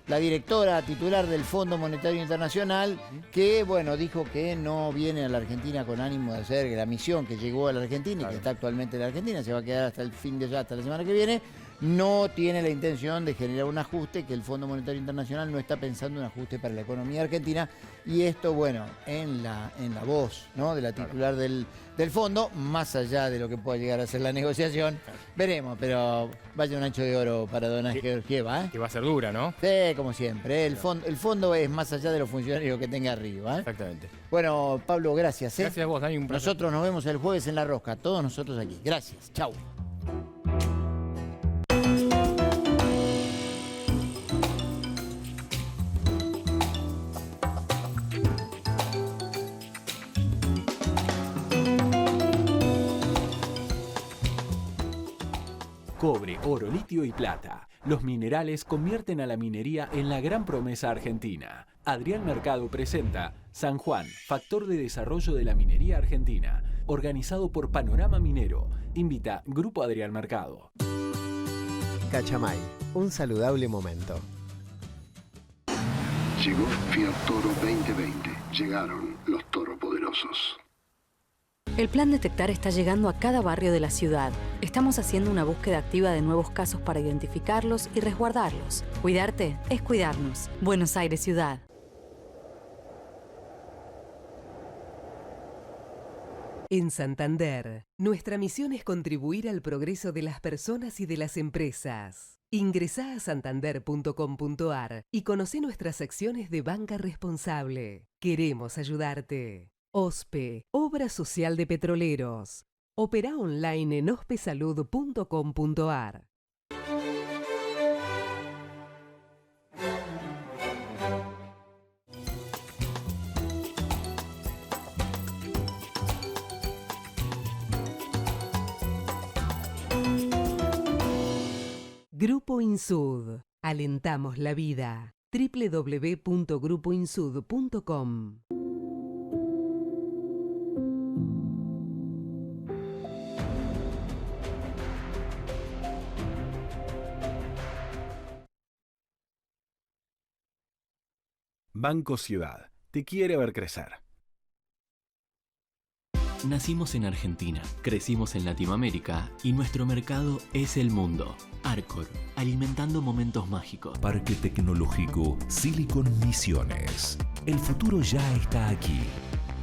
la directora titular del Fondo Monetario Internacional, que, bueno, dijo que no viene a la Argentina con ánimo de hacer la misión que llegó a la Argentina y que está actualmente en la Argentina, se va a quedar hasta el fin de hasta la semana que viene. No tiene la intención de generar un ajuste, que el Fondo Monetario Internacional no está pensando en un ajuste para la economía argentina, y esto, bueno, en la voz, ¿no?, de la titular del fondo, más allá de lo que pueda llegar a ser la negociación, veremos, pero vaya un ancho de oro para dona Georgieva, ¿eh? Que va a ser dura, ¿no? Sí, como siempre, el fondo es más allá de los funcionarios que tenga arriba, ¿eh? Exactamente. Bueno, Pablo, gracias, ¿eh? Gracias a vos, Dani, un placer. Nosotros nos vemos el jueves en La Rosca, todos nosotros aquí. Gracias, chau. Cobre, oro, litio y plata. Los minerales convierten a la minería en la gran promesa argentina. Adrián Mercado presenta San Juan, Factor de Desarrollo de la Minería Argentina. Organizado por Panorama Minero. Invita Grupo Adrián Mercado. Cachamay, un saludable momento. Llegó Fiat Toro 2020. Llegaron los todopoderosos. El Plan Detectar está llegando a cada barrio de la ciudad. Estamos haciendo una búsqueda activa de nuevos casos para identificarlos y resguardarlos. Cuidarte es cuidarnos. Buenos Aires Ciudad. En Santander, nuestra misión es contribuir al progreso de las personas y de las empresas. Ingresá a santander.com.ar y conoce nuestras acciones de banca responsable. Queremos ayudarte. OSPE, Obra Social de Petroleros. Opera online en ospesalud.com.ar. Grupo Insud. Alentamos la vida. www.grupoinsud.com. Banco Ciudad te quiere ver crecer. Nacimos en Argentina, crecimos en Latinoamérica y nuestro mercado es el mundo. Arcor, alimentando momentos mágicos. Parque Tecnológico Silicon Misiones. El futuro ya está aquí.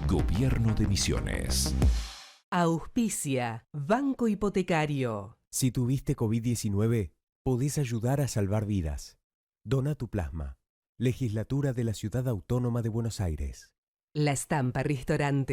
Gobierno de Misiones. Auspicia Banco Hipotecario. Si tuviste COVID-19, podés ayudar a salvar vidas. Dona tu plasma. Legislatura de la Ciudad Autónoma de Buenos Aires. La Estampa Ristorante.